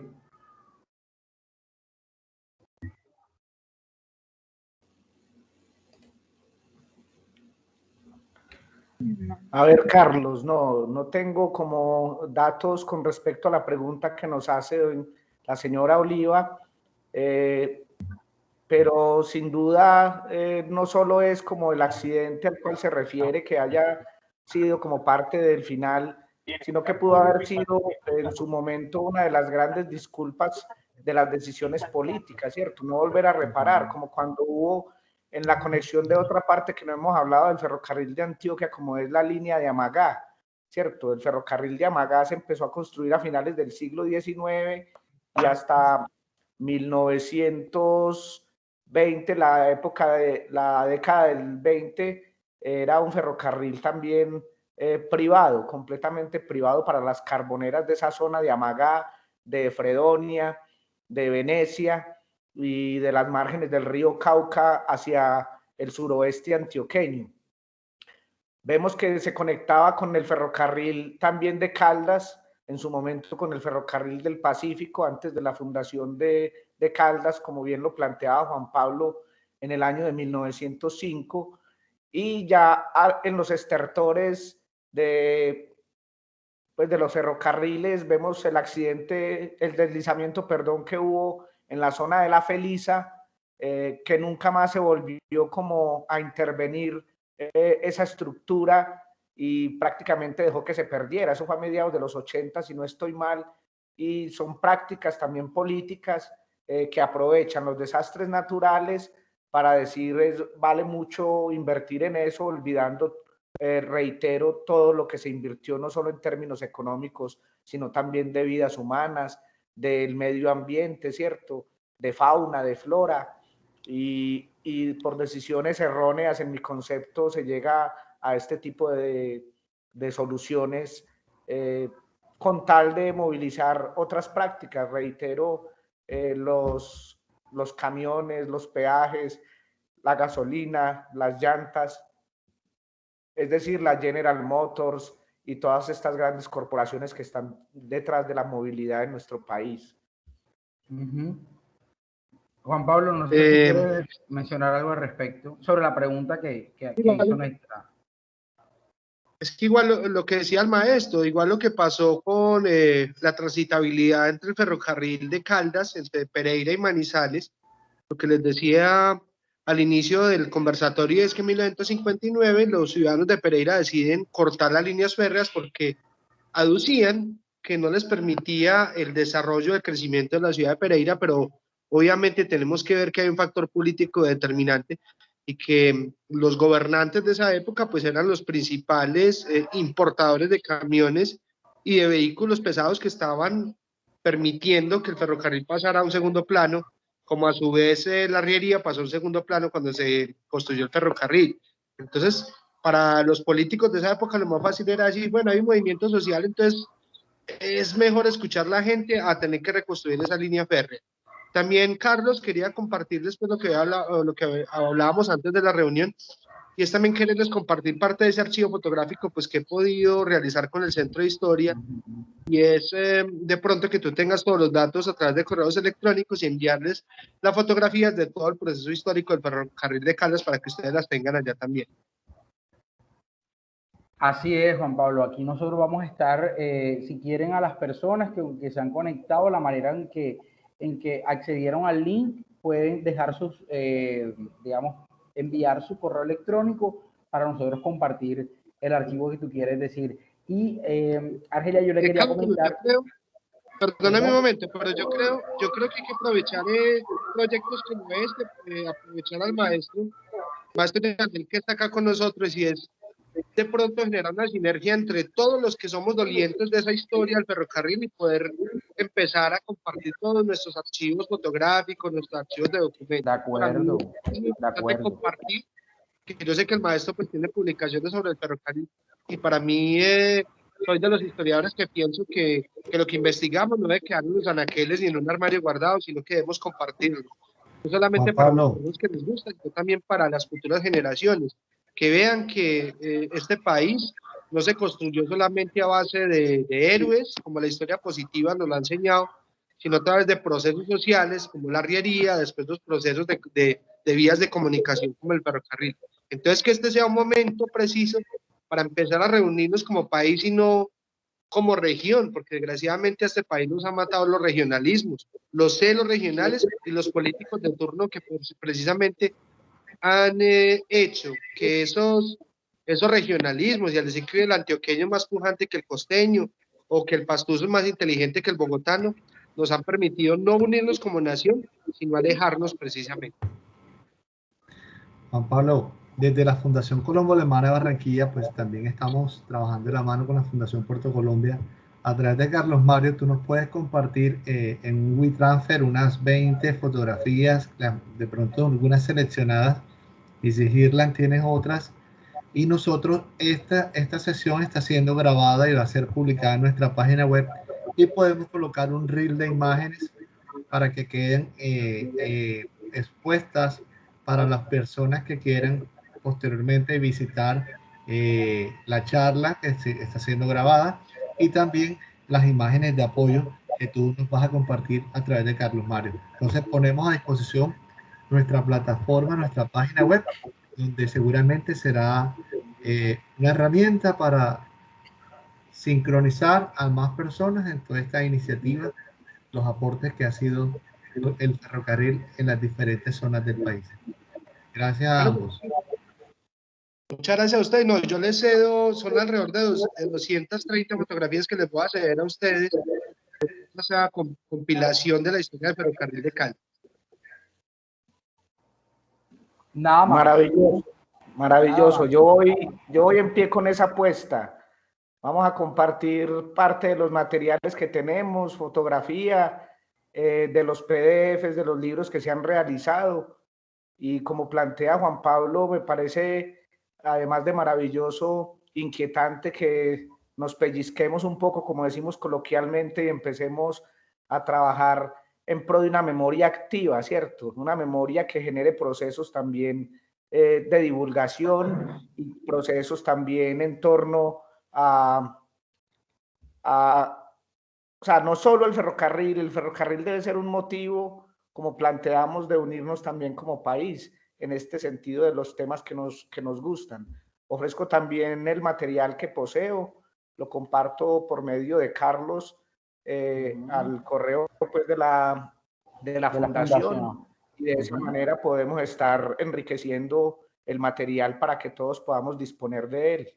D: A ver, Carlos, no tengo como datos con respecto a la pregunta que nos hace la señora Oliva, pero sin duda no solo es como el accidente al cual se refiere que haya sido como parte del final, sino que pudo haber sido en su momento una de las grandes disculpas de las decisiones políticas, ¿cierto? No volver a reparar, como cuando hubo en la conexión de otra parte que no hemos hablado del ferrocarril de Antioquia, como es la línea de Amagá, ¿cierto? El ferrocarril de Amagá se empezó a construir a finales del siglo XIX y hasta 1920, la época de la década del 20, era un ferrocarril también privado, completamente privado para las carboneras de esa zona de Amagá, de Fredonia, de Venecia y de las márgenes del río Cauca hacia el suroeste antioqueño. Vemos que se conectaba con el ferrocarril también de Caldas, en su momento con el ferrocarril del Pacífico, antes de la fundación de Caldas, como bien lo planteaba Juan Pablo en el año de 1905, y ya en los estertores de los ferrocarriles vemos el accidente, el deslizamiento, perdón, que hubo en la zona de La Felisa, que nunca más se volvió como a intervenir esa estructura y prácticamente dejó que se perdiera. Eso fue a mediados de los 80, si no estoy mal, y son prácticas también políticas que aprovechan los desastres naturales para decir vale mucho invertir en eso, olvidando, reitero, todo lo que se invirtió no solo en términos económicos, sino también de vidas humanas, del medio ambiente, ¿cierto? De fauna, de flora, y por decisiones erróneas en mi concepto se llega a este tipo de soluciones con tal de movilizar otras prácticas. Reitero, los camiones, los peajes, la gasolina, las llantas, es decir, la General Motors y todas estas grandes corporaciones que están detrás de la movilidad en nuestro país.
B: Juan Pablo, no sé si quieres mencionar algo al respecto sobre la pregunta que hizo nuestra.
C: Es que igual lo que decía el maestro, igual lo que pasó con la transitabilidad entre el ferrocarril de Caldas, entre Pereira y Manizales, lo que les decía al inicio del conversatorio es que en 1959 los ciudadanos de Pereira deciden cortar las líneas férreas porque aducían que no les permitía el desarrollo, el crecimiento de la ciudad de Pereira, pero obviamente tenemos que ver que hay un factor político determinante y que los gobernantes de esa época pues eran los principales importadores de camiones y de vehículos pesados que estaban permitiendo que el ferrocarril pasara a un segundo plano, como a su vez la arriería pasó a un segundo plano cuando se construyó el ferrocarril. Entonces, para los políticos de esa época lo más fácil era decir, bueno, hay un movimiento social, entonces es mejor escuchar a la gente a tener que reconstruir esa línea férrea. También, Carlos, quería compartirles pues, lo que hablábamos antes de la reunión, y es también quererles compartir parte de ese archivo fotográfico pues, que he podido realizar con el Centro de Historia, y es de pronto que tú tengas todos los datos a través de correos electrónicos y enviarles las fotografías de todo el proceso histórico del ferrocarril de Caldas para que ustedes las tengan allá también.
B: Así es, Juan Pablo. Aquí nosotros vamos a estar, si quieren, a las personas que se han conectado, la manera en que accedieron al link, pueden dejar sus, digamos, enviar su correo electrónico para nosotros compartir el archivo que tú quieres decir. Y, Argelia, yo le quería comentar...
C: Perdóname un momento, pero yo creo que hay que aprovechar proyectos como este, aprovechar al maestro que está acá con nosotros, y es de pronto generar una sinergia entre todos los que somos dolientes de esa historia del ferrocarril y poder empezar a compartir todos nuestros archivos fotográficos, nuestros archivos de documentos.
B: De acuerdo, de acuerdo.
C: Compartir, que yo sé que el maestro pues tiene publicaciones sobre el ferrocarril, y para mí soy de los historiadores que pienso que lo que investigamos no debe quedar en los anaqueles ni en un armario guardado, sino que debemos compartirlo. No solamente
E: Juan
C: para
E: Pablo,
C: los que nos gusta, sino también para las futuras generaciones, que vean que este país no se construyó solamente a base de héroes, como la historia positiva nos lo ha enseñado, sino a través de procesos sociales, como la arriería, después los procesos de vías de comunicación, como el ferrocarril. Entonces, que este sea un momento preciso para empezar a reunirnos como país y no como región, porque desgraciadamente a este país nos han matado los regionalismos, los celos regionales y los políticos de turno que precisamente han hecho que esos regionalismos, y al decir que el antioqueño es más pujante que el costeño, o que el pastuso es más inteligente que el bogotano, nos han permitido no unirnos como nación, sino alejarnos precisamente.
E: Juan Pablo, desde la Fundación Colombo Alemana de Barranquilla, pues también estamos trabajando de la mano con la Fundación Puerto Colombia. A través de Carlos Mario, tú nos puedes compartir en un WeTransfer unas 20 fotografías, de pronto algunas seleccionadas, y si Girland tienes otras. Y nosotros, esta sesión está siendo grabada y va a ser publicada en nuestra página web, y podemos colocar un reel de imágenes para que queden expuestas para las personas que quieran posteriormente visitar la charla que está siendo grabada, y también las imágenes de apoyo que tú nos vas a compartir a través de Carlos Mario. Entonces ponemos a disposición nuestra plataforma, nuestra página web, donde seguramente será una herramienta para sincronizar a más personas en toda esta iniciativa, los aportes que ha sido el ferrocarril en las diferentes zonas del país. Gracias a ambos.
C: Muchas gracias a ustedes. No, yo les cedo, son alrededor de 230 fotografías que les voy a ceder a ustedes. Esa compilación de la historia del ferrocarril de Cali.
B: Nada más.
D: Maravilloso, maravilloso. Yo voy en pie con esa apuesta. Vamos a compartir parte de los materiales que tenemos, fotografía, de los PDFs, de los libros que se han realizado. Y como plantea Juan Pablo, me parece, además de maravilloso, inquietante que nos pellizquemos un poco, como decimos coloquialmente, y empecemos a trabajar en pro de una memoria activa, ¿cierto? Una memoria que genere procesos también de divulgación y procesos también en torno o sea, no solo el ferrocarril debe ser un motivo, como planteamos, de unirnos también como país, en este sentido de los temas que nos gustan. Ofrezco también el material que poseo, lo comparto por medio de Carlos al correo pues, de la fundación, y de esa manera podemos estar enriqueciendo el material para que todos podamos disponer de él.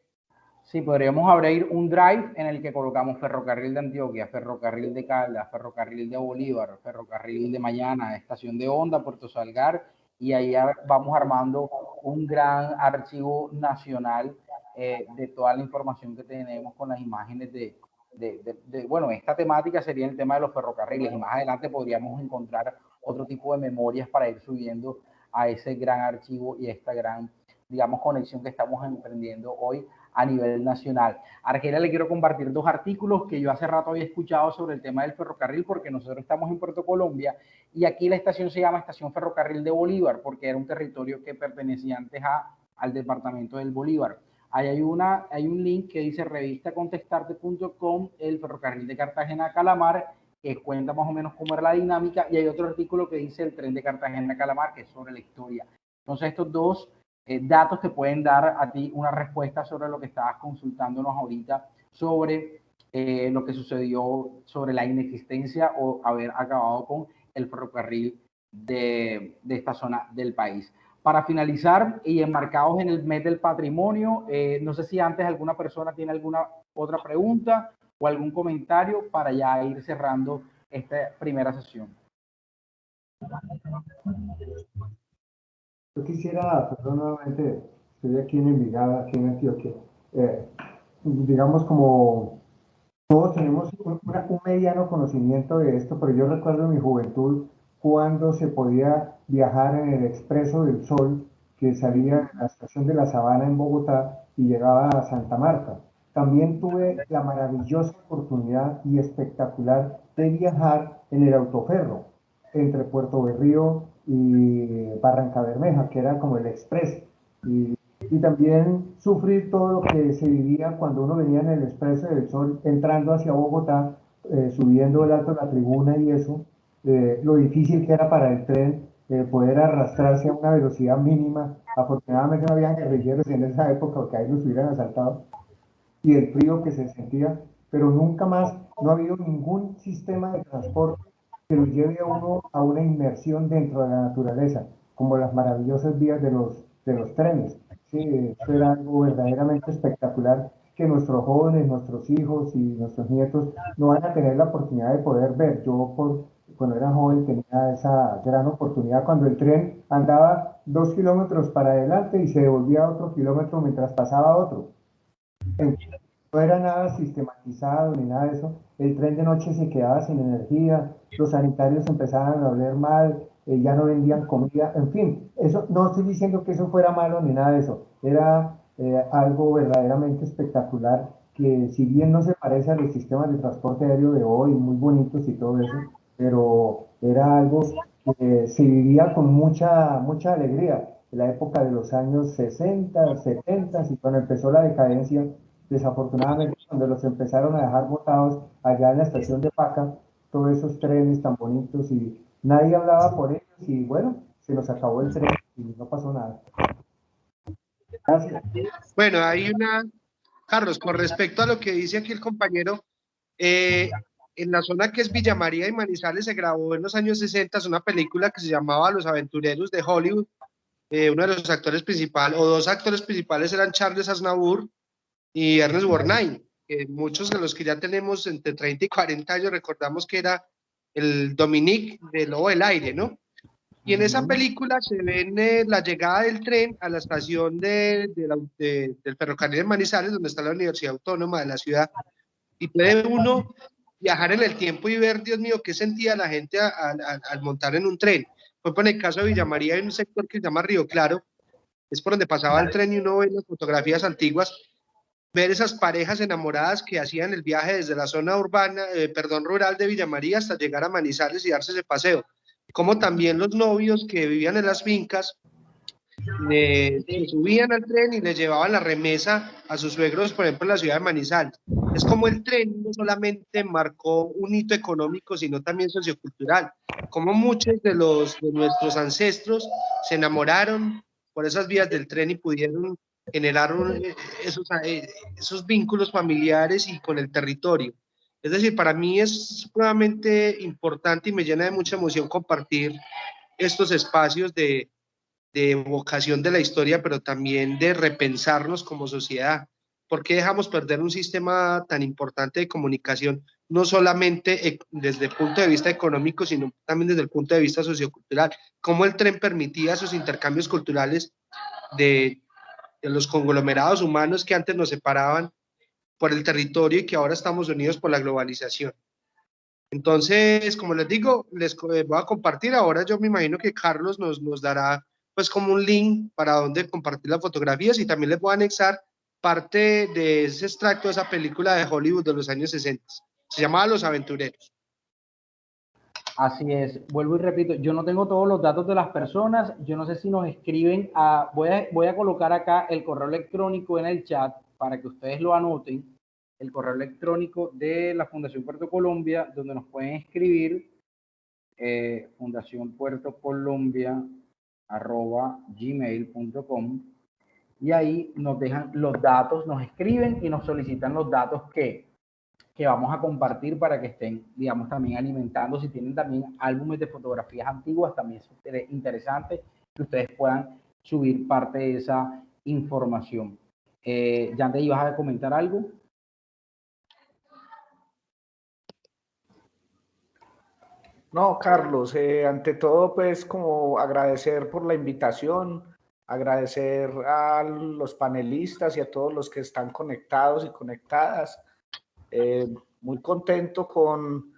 B: Sí, podríamos abrir un drive en el que colocamos Ferrocarril de Antioquia, Ferrocarril de Caldas, Ferrocarril de Bolívar, Ferrocarril de Mañana, Estación de Honda, Puerto Salgar, y ahí vamos armando un gran archivo nacional de toda la información que tenemos con las imágenes bueno, esta temática sería el tema de los ferrocarriles, y más adelante podríamos encontrar otro tipo de memorias para ir subiendo a ese gran archivo y esta gran, digamos, conexión que estamos emprendiendo hoy a nivel nacional. A Argelia le quiero compartir 2 artículos que yo hace rato había escuchado sobre el tema del ferrocarril, porque nosotros estamos en Puerto Colombia y aquí la estación se llama Estación Ferrocarril de Bolívar, porque era un territorio que pertenecía antes al departamento del Bolívar. Ahí hay un link que dice revistacontestarte.com, el ferrocarril de Cartagena a Calamar, que cuenta más o menos cómo era la dinámica, y hay otro artículo que dice el tren de Cartagena a Calamar, que es sobre la historia. Entonces estos 2 datos te pueden dar a ti una respuesta sobre lo que estabas consultándonos ahorita, sobre lo que sucedió, sobre la inexistencia o haber acabado con el ferrocarril de esta zona del país. Para finalizar y enmarcados en el mes del patrimonio, no sé si antes alguna persona tiene alguna otra pregunta o algún comentario para ya ir cerrando esta primera sesión.
E: Yo quisiera, perdón, nuevamente, estoy aquí en Envigado, aquí en Antioquia. Digamos, como todos tenemos un mediano conocimiento de esto, pero yo recuerdo en mi juventud cuando se podía viajar en el Expreso del Sol, que salía de la estación de La Sabana en Bogotá y llegaba a Santa Marta. también tuve la maravillosa oportunidad y espectacular de viajar en el autoferro entre Puerto Berrío y Barranca Bermeja, que era como el express. Y también sufrir todo lo que se vivía cuando uno venía en el Expreso del Sol, entrando hacia Bogotá, subiendo el Alto de la Tribuna y eso, lo difícil que era para el tren poder arrastrarse a una velocidad mínima. Afortunadamente no habían guerrilleros en esa época, porque ahí los hubieran asaltado, y el frío que se sentía, pero nunca más, no ha habido ningún sistema de transporte que lo lleve a uno a una inmersión dentro de la naturaleza, como las maravillosas vías de los trenes. Sí, eso era algo verdaderamente espectacular que nuestros jóvenes, nuestros hijos y nuestros nietos no van a tener la oportunidad de poder ver. Cuando era joven tenía esa gran oportunidad cuando el tren andaba 2 kilómetros para adelante y se devolvía otro kilómetro mientras pasaba otro. No era nada sistematizado ni nada de eso. El tren de noche se quedaba sin energía, los sanitarios empezaban a oler mal, ya no vendían comida, en fin, eso no estoy diciendo que eso fuera malo ni nada de eso. Era algo verdaderamente espectacular que, si bien no se parece a los sistemas de transporte aéreo de hoy, muy bonitos y todo eso, pero era algo que se vivía con mucha alegría en la época de los años 60, 70, y cuando empezó la decadencia. Desafortunadamente, cuando los empezaron a dejar botados allá en la estación de Paca, todos esos trenes tan bonitos, y nadie hablaba por ellos, y bueno, se nos acabó el tren y no pasó nada.
C: Gracias. Bueno, Carlos, con respecto a lo que dice aquí el compañero, en la zona que es Villa María y Manizales se grabó en los años 60 una película que se llamaba Los Aventureros de Hollywood. Uno de los actores principales, o dos actores principales, eran Charles Aznavour y Ernest Borgnine, que muchos de los que ya tenemos entre 30 y 40 años recordamos que era el Dominique de Lobo del Aire, ¿no? Y en esa película se ve la llegada del tren a la estación del ferrocarril de Manizales, donde está la Universidad Autónoma de la ciudad, y puede uno viajar en el tiempo y ver, Dios mío, qué sentía la gente al montar en un tren. Por ejemplo, en el caso de Villa María hay un sector que se llama Río Claro, es por donde pasaba el tren, y uno ve las fotografías antiguas, ver esas parejas enamoradas que hacían el viaje desde la zona rural de Villa María hasta llegar a Manizales y darse ese paseo, como también los novios que vivían en las fincas se subían al tren y le llevaban la remesa a sus suegros, por ejemplo, en la ciudad de Manizales. Es como el tren no solamente marcó un hito económico, sino también sociocultural, como muchos de nuestros ancestros se enamoraron por esas vías del tren y pudieron generar esos vínculos familiares y con el territorio. Es decir, para mí es supremamente importante y me llena de mucha emoción compartir estos espacios de evocación de la historia, pero también de repensarnos como sociedad. ¿Por qué dejamos perder un sistema tan importante de comunicación, no solamente desde el punto de vista económico, sino también desde el punto de vista sociocultural? ¿Cómo el tren permitía esos intercambios culturales de los conglomerados humanos que antes nos separaban por el territorio y que ahora estamos unidos por la globalización? Entonces, como les digo, les voy a compartir. Ahora yo me imagino que Carlos nos dará pues como un link para donde compartir las fotografías, y también les voy a anexar parte de ese extracto de esa película de Hollywood de los años 60. Se llamaba Los Aventureros.
B: Así es, vuelvo y repito, yo no tengo todos los datos de las personas, yo no sé si nos escriben voy a colocar acá el correo electrónico en el chat para que ustedes lo anoten, el correo electrónico de la Fundación Puerto Colombia, donde nos pueden escribir, fundacionpuertocolombia@gmail.com, y ahí nos dejan los datos, nos escriben y nos solicitan los datos que vamos a compartir para que estén, digamos, también alimentando. Si tienen también álbumes de fotografías antiguas, también es interesante que ustedes puedan subir parte de esa información. Yandel, ¿ibas a comentar algo?
D: No, Carlos, ante todo, pues como agradecer por la invitación, agradecer a los panelistas y a todos los que están conectados y conectadas. Muy contento con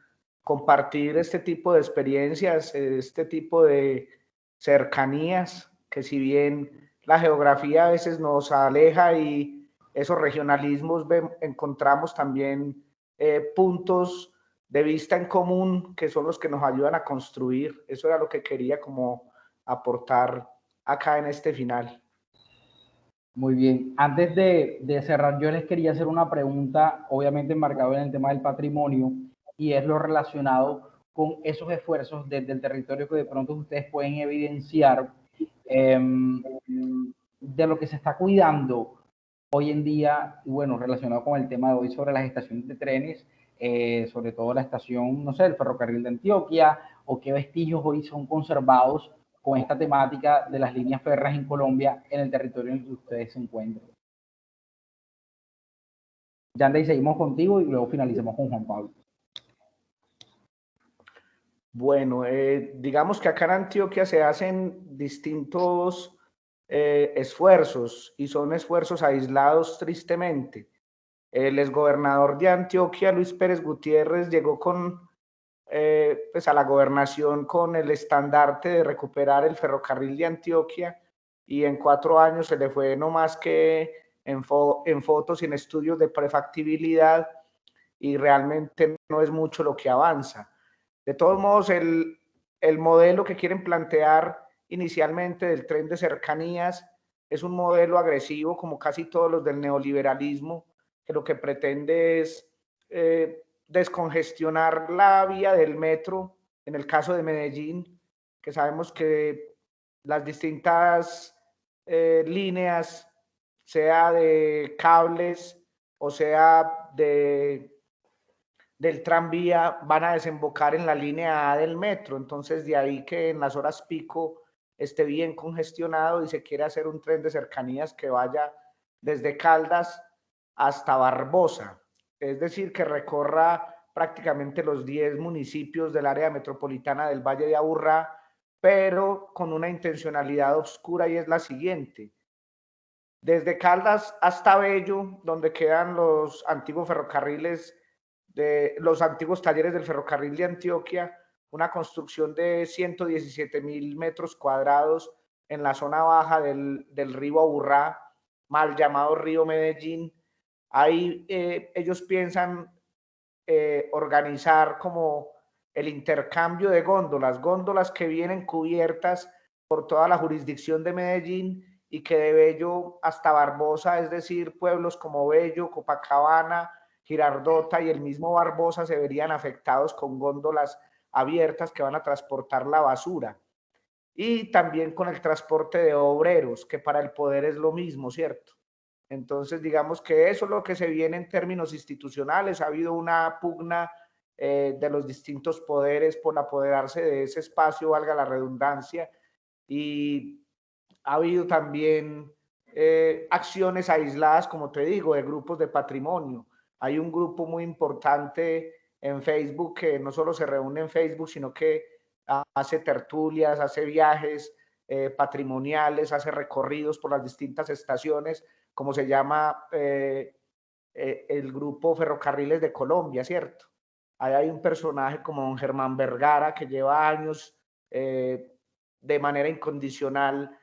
D: compartir este tipo de experiencias, este tipo de cercanías, que si bien la geografía a veces nos aleja y esos regionalismos encontramos también puntos de vista en común que son los que nos ayudan a construir. Eso era lo que quería como aportar acá en este final.
B: Muy bien. Antes de cerrar, yo les quería hacer una pregunta, obviamente enmarcado en el tema del patrimonio, y es lo relacionado con esos esfuerzos desde el territorio que de pronto ustedes pueden evidenciar de lo que se está cuidando hoy en día, y bueno, relacionado con el tema de hoy sobre las estaciones de trenes, sobre todo la estación, no sé, el ferrocarril de Antioquia, o qué vestigios hoy son conservados con esta temática de las líneas férreas en Colombia en el territorio en el que ustedes se encuentran. Yandey, seguimos contigo y luego finalizamos con Juan Pablo.
D: Bueno, digamos que acá en Antioquia se hacen distintos esfuerzos y son esfuerzos aislados tristemente. El exgobernador de Antioquia, Luis Pérez Gutiérrez, llegó pues a la gobernación con el estandarte de recuperar el ferrocarril de Antioquia y en 4 años se le fue no más que en fotos y en estudios de prefactibilidad y realmente no es mucho lo que avanza. De todos modos, el modelo que quieren plantear inicialmente del tren de cercanías es un modelo agresivo, como casi todos los del neoliberalismo, que lo que pretende es descongestionar la vía del metro, en el caso de Medellín, que sabemos que las distintas líneas, sea de cables o sea del tranvía, van a desembocar en la línea A del metro. Entonces, de ahí que en las horas pico esté bien congestionado y se quiere hacer un tren de cercanías que vaya desde Caldas hasta Barbosa. Es decir, que recorra prácticamente los 10 municipios del área metropolitana del Valle de Aburrá, pero con una intencionalidad oscura y es la siguiente. Desde Caldas hasta Bello, donde quedan los antiguos ferrocarriles de los antiguos talleres del ferrocarril de Antioquia, una construcción de 117.000 metros cuadrados en la zona baja del río Aburrá, mal llamado río Medellín. Ahí ellos piensan organizar como el intercambio de góndolas que vienen cubiertas por toda la jurisdicción de Medellín y que de Bello hasta Barbosa, es decir, pueblos como Bello, Copacabana, Girardota y el mismo Barbosa se verían afectados con góndolas abiertas que van a transportar la basura. Y también con el transporte de obreros, que para el poder es lo mismo, ¿cierto? Entonces, digamos que eso es lo que se viene en términos institucionales. Ha habido una pugna de los distintos poderes por apoderarse de ese espacio, valga la redundancia, y ha habido también acciones aisladas, como te digo, de grupos de patrimonio. Hay un grupo muy importante en Facebook que no solo se reúne en Facebook, sino que hace tertulias, hace viajes patrimoniales, hace recorridos por las distintas estaciones, como se llama el grupo Ferrocarriles de Colombia, ¿cierto? Ahí hay un personaje como don Germán Vergara que lleva años de manera incondicional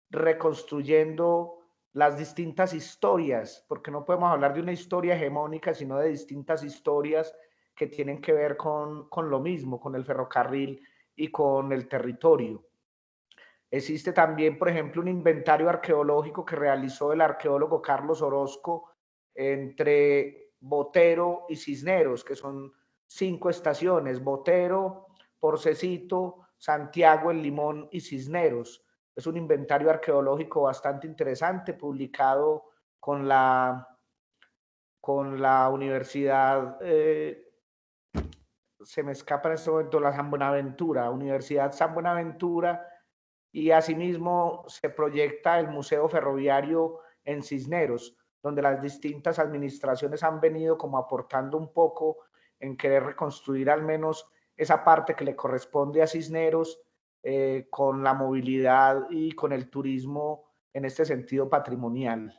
D: reconstruyendo las distintas historias, porque no podemos hablar de una historia hegemónica, sino de distintas historias que tienen que ver con lo mismo, con el ferrocarril y con el territorio. Existe también, por ejemplo, un inventario arqueológico que realizó el arqueólogo Carlos Orozco entre Botero y Cisneros, que son 5 estaciones: Botero, Porcecito, Santiago, El Limón y Cisneros. Es un inventario arqueológico bastante interesante, publicado con la Universidad, se me escapa en este momento, la San Buenaventura, Universidad San Buenaventura, y asimismo se proyecta el Museo Ferroviario en Cisneros, donde las distintas administraciones han venido como aportando un poco en querer reconstruir al menos esa parte que le corresponde a Cisneros, con la movilidad y con el turismo en este sentido patrimonial.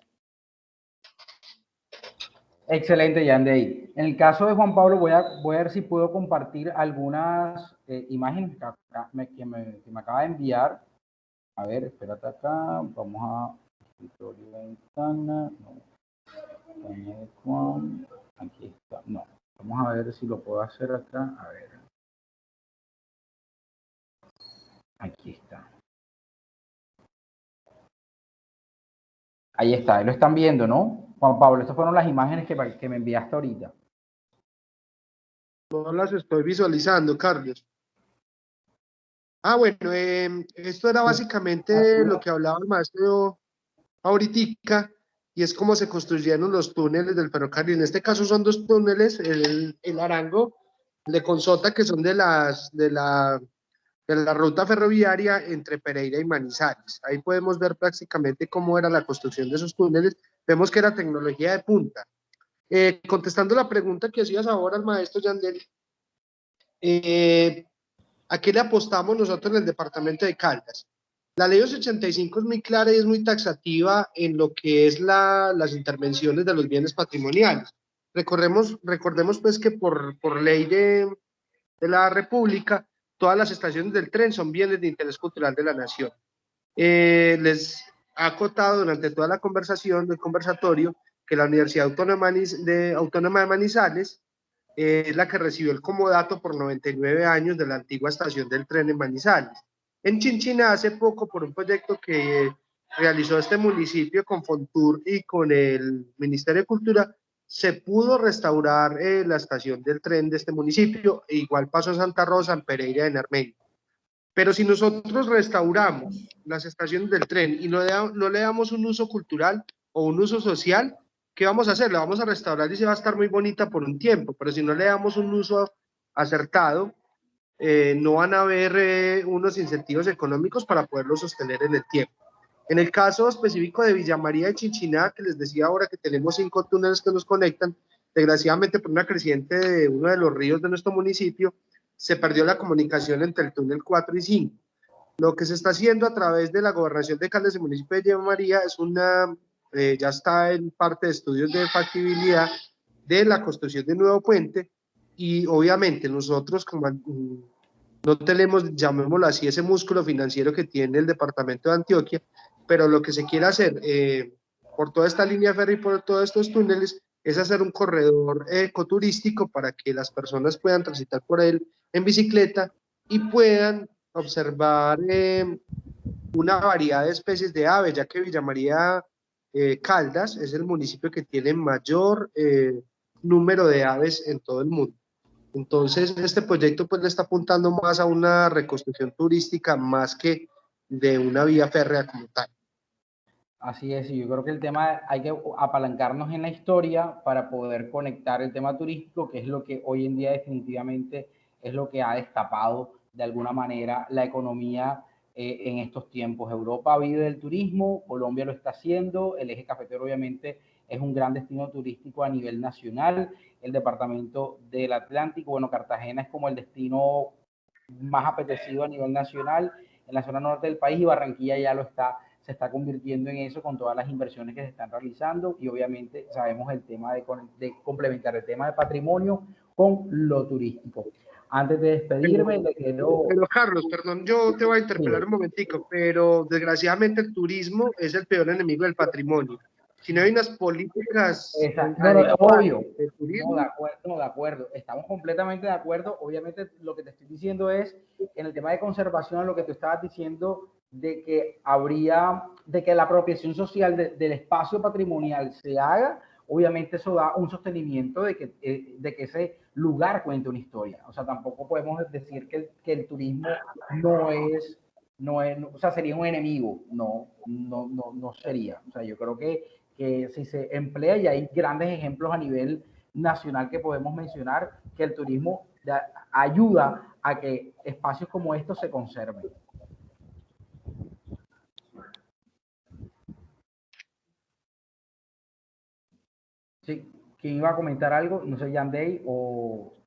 B: Excelente, Yandey. En el caso de Juan Pablo, voy a ver si puedo compartir algunas imágenes que me acaba de enviar. A ver, espérate acá, vamos a ventana. No. Aquí está. No, vamos a ver si lo puedo hacer acá. A ver. Aquí está. Ahí está, ahí lo están viendo, ¿no? Juan Pablo, estas fueron las imágenes que me enviaste ahorita.
C: No las estoy visualizando, Carlos. Ah, bueno, esto era básicamente lo que hablaba el maestro ahorita, y es cómo se construyeron los túneles del ferrocarril. En este caso son dos túneles, el Arango, de Consota, que son de la ruta ferroviaria entre Pereira y Manizales. Ahí podemos ver prácticamente cómo era la construcción de esos túneles. Vemos que era tecnología de punta. Contestando la pregunta que hacías ahora al maestro Yandel, ¿a qué le apostamos nosotros en el departamento de Caldas? La ley 85 es muy clara y es muy taxativa en lo que es las intervenciones de los bienes patrimoniales. Recordemos pues que por ley de la República, todas las estaciones del tren son bienes de interés cultural de la nación. Les ha acotado durante toda la conversación del conversatorio que la Universidad Autónoma de Manizales es la que recibió el comodato por 99 años de la antigua estación del tren en Manizales. En Chinchina, hace poco, por un proyecto que realizó este municipio con Fontur y con el Ministerio de Cultura, se pudo restaurar la estación del tren de este municipio. Igual pasó en Santa Rosa, en Pereira, en Armenia. Pero si nosotros restauramos las estaciones del tren y no le damos un uso cultural o un uso social, ¿qué vamos a hacer? La vamos a restaurar y se va a estar muy bonita por un tiempo, pero si no le damos un uso acertado, no van a haber unos incentivos económicos para poderlo sostener en el tiempo. En el caso específico de Villa María de Chinchiná, que les decía ahora que tenemos 5 túneles que nos conectan, desgraciadamente por una creciente de uno de los ríos de nuestro municipio, se perdió la comunicación entre el túnel 4 y 5. Lo que se está haciendo a través de la gobernación de Caldas y municipio de Villa María es ya está en parte de estudios de factibilidad de la construcción de un nuevo puente, y obviamente nosotros como no tenemos, llamémoslo así, ese músculo financiero que tiene el departamento de Antioquia, pero lo que se quiere hacer por toda esta línea ferry, por todos estos túneles, es hacer un corredor ecoturístico para que las personas puedan transitar por él en bicicleta y puedan observar una variedad de especies de aves, ya que Villa María Caldas es el municipio que tiene mayor número de aves en todo el mundo. Entonces, este proyecto pues le está apuntando más a una reconstrucción turística más que de una vía férrea como tal.
B: Así es, y yo creo que el tema hay que apalancarnos en la historia para poder conectar el tema turístico, que es lo que hoy en día definitivamente es lo que ha destapado de alguna manera la economía en estos tiempos. Europa vive del turismo, Colombia lo está haciendo, el eje cafetero obviamente es un gran destino turístico a nivel nacional, el departamento del Atlántico, bueno, Cartagena es como el destino más apetecido a nivel nacional en la zona norte del país, y Barranquilla ya se está convirtiendo en eso con todas las inversiones que se están realizando, y obviamente sabemos el tema de complementar el tema de patrimonio con lo turístico. Antes de despedirme, le quiero...
C: Pero Carlos, perdón, yo te voy a interpelar un momentico, pero desgraciadamente el turismo es el peor enemigo del patrimonio. Si no hay unas políticas
B: obvio,
C: de turismo,
B: de acuerdo, estamos completamente de acuerdo. Obviamente lo que te estoy diciendo es, en el tema de conservación, lo que tú estabas diciendo, de que la apropiación social del espacio patrimonial se haga, obviamente eso da un sostenimiento de que ese lugar cuente una historia. O sea, tampoco podemos decir que el turismo o sea, sería un enemigo. No sería. O sea, yo creo que si se emplea, y hay grandes ejemplos a nivel nacional que podemos mencionar, que el turismo ayuda a que espacios como estos se conserven. Sí, ¿quién iba a comentar algo? No sé, Yandey o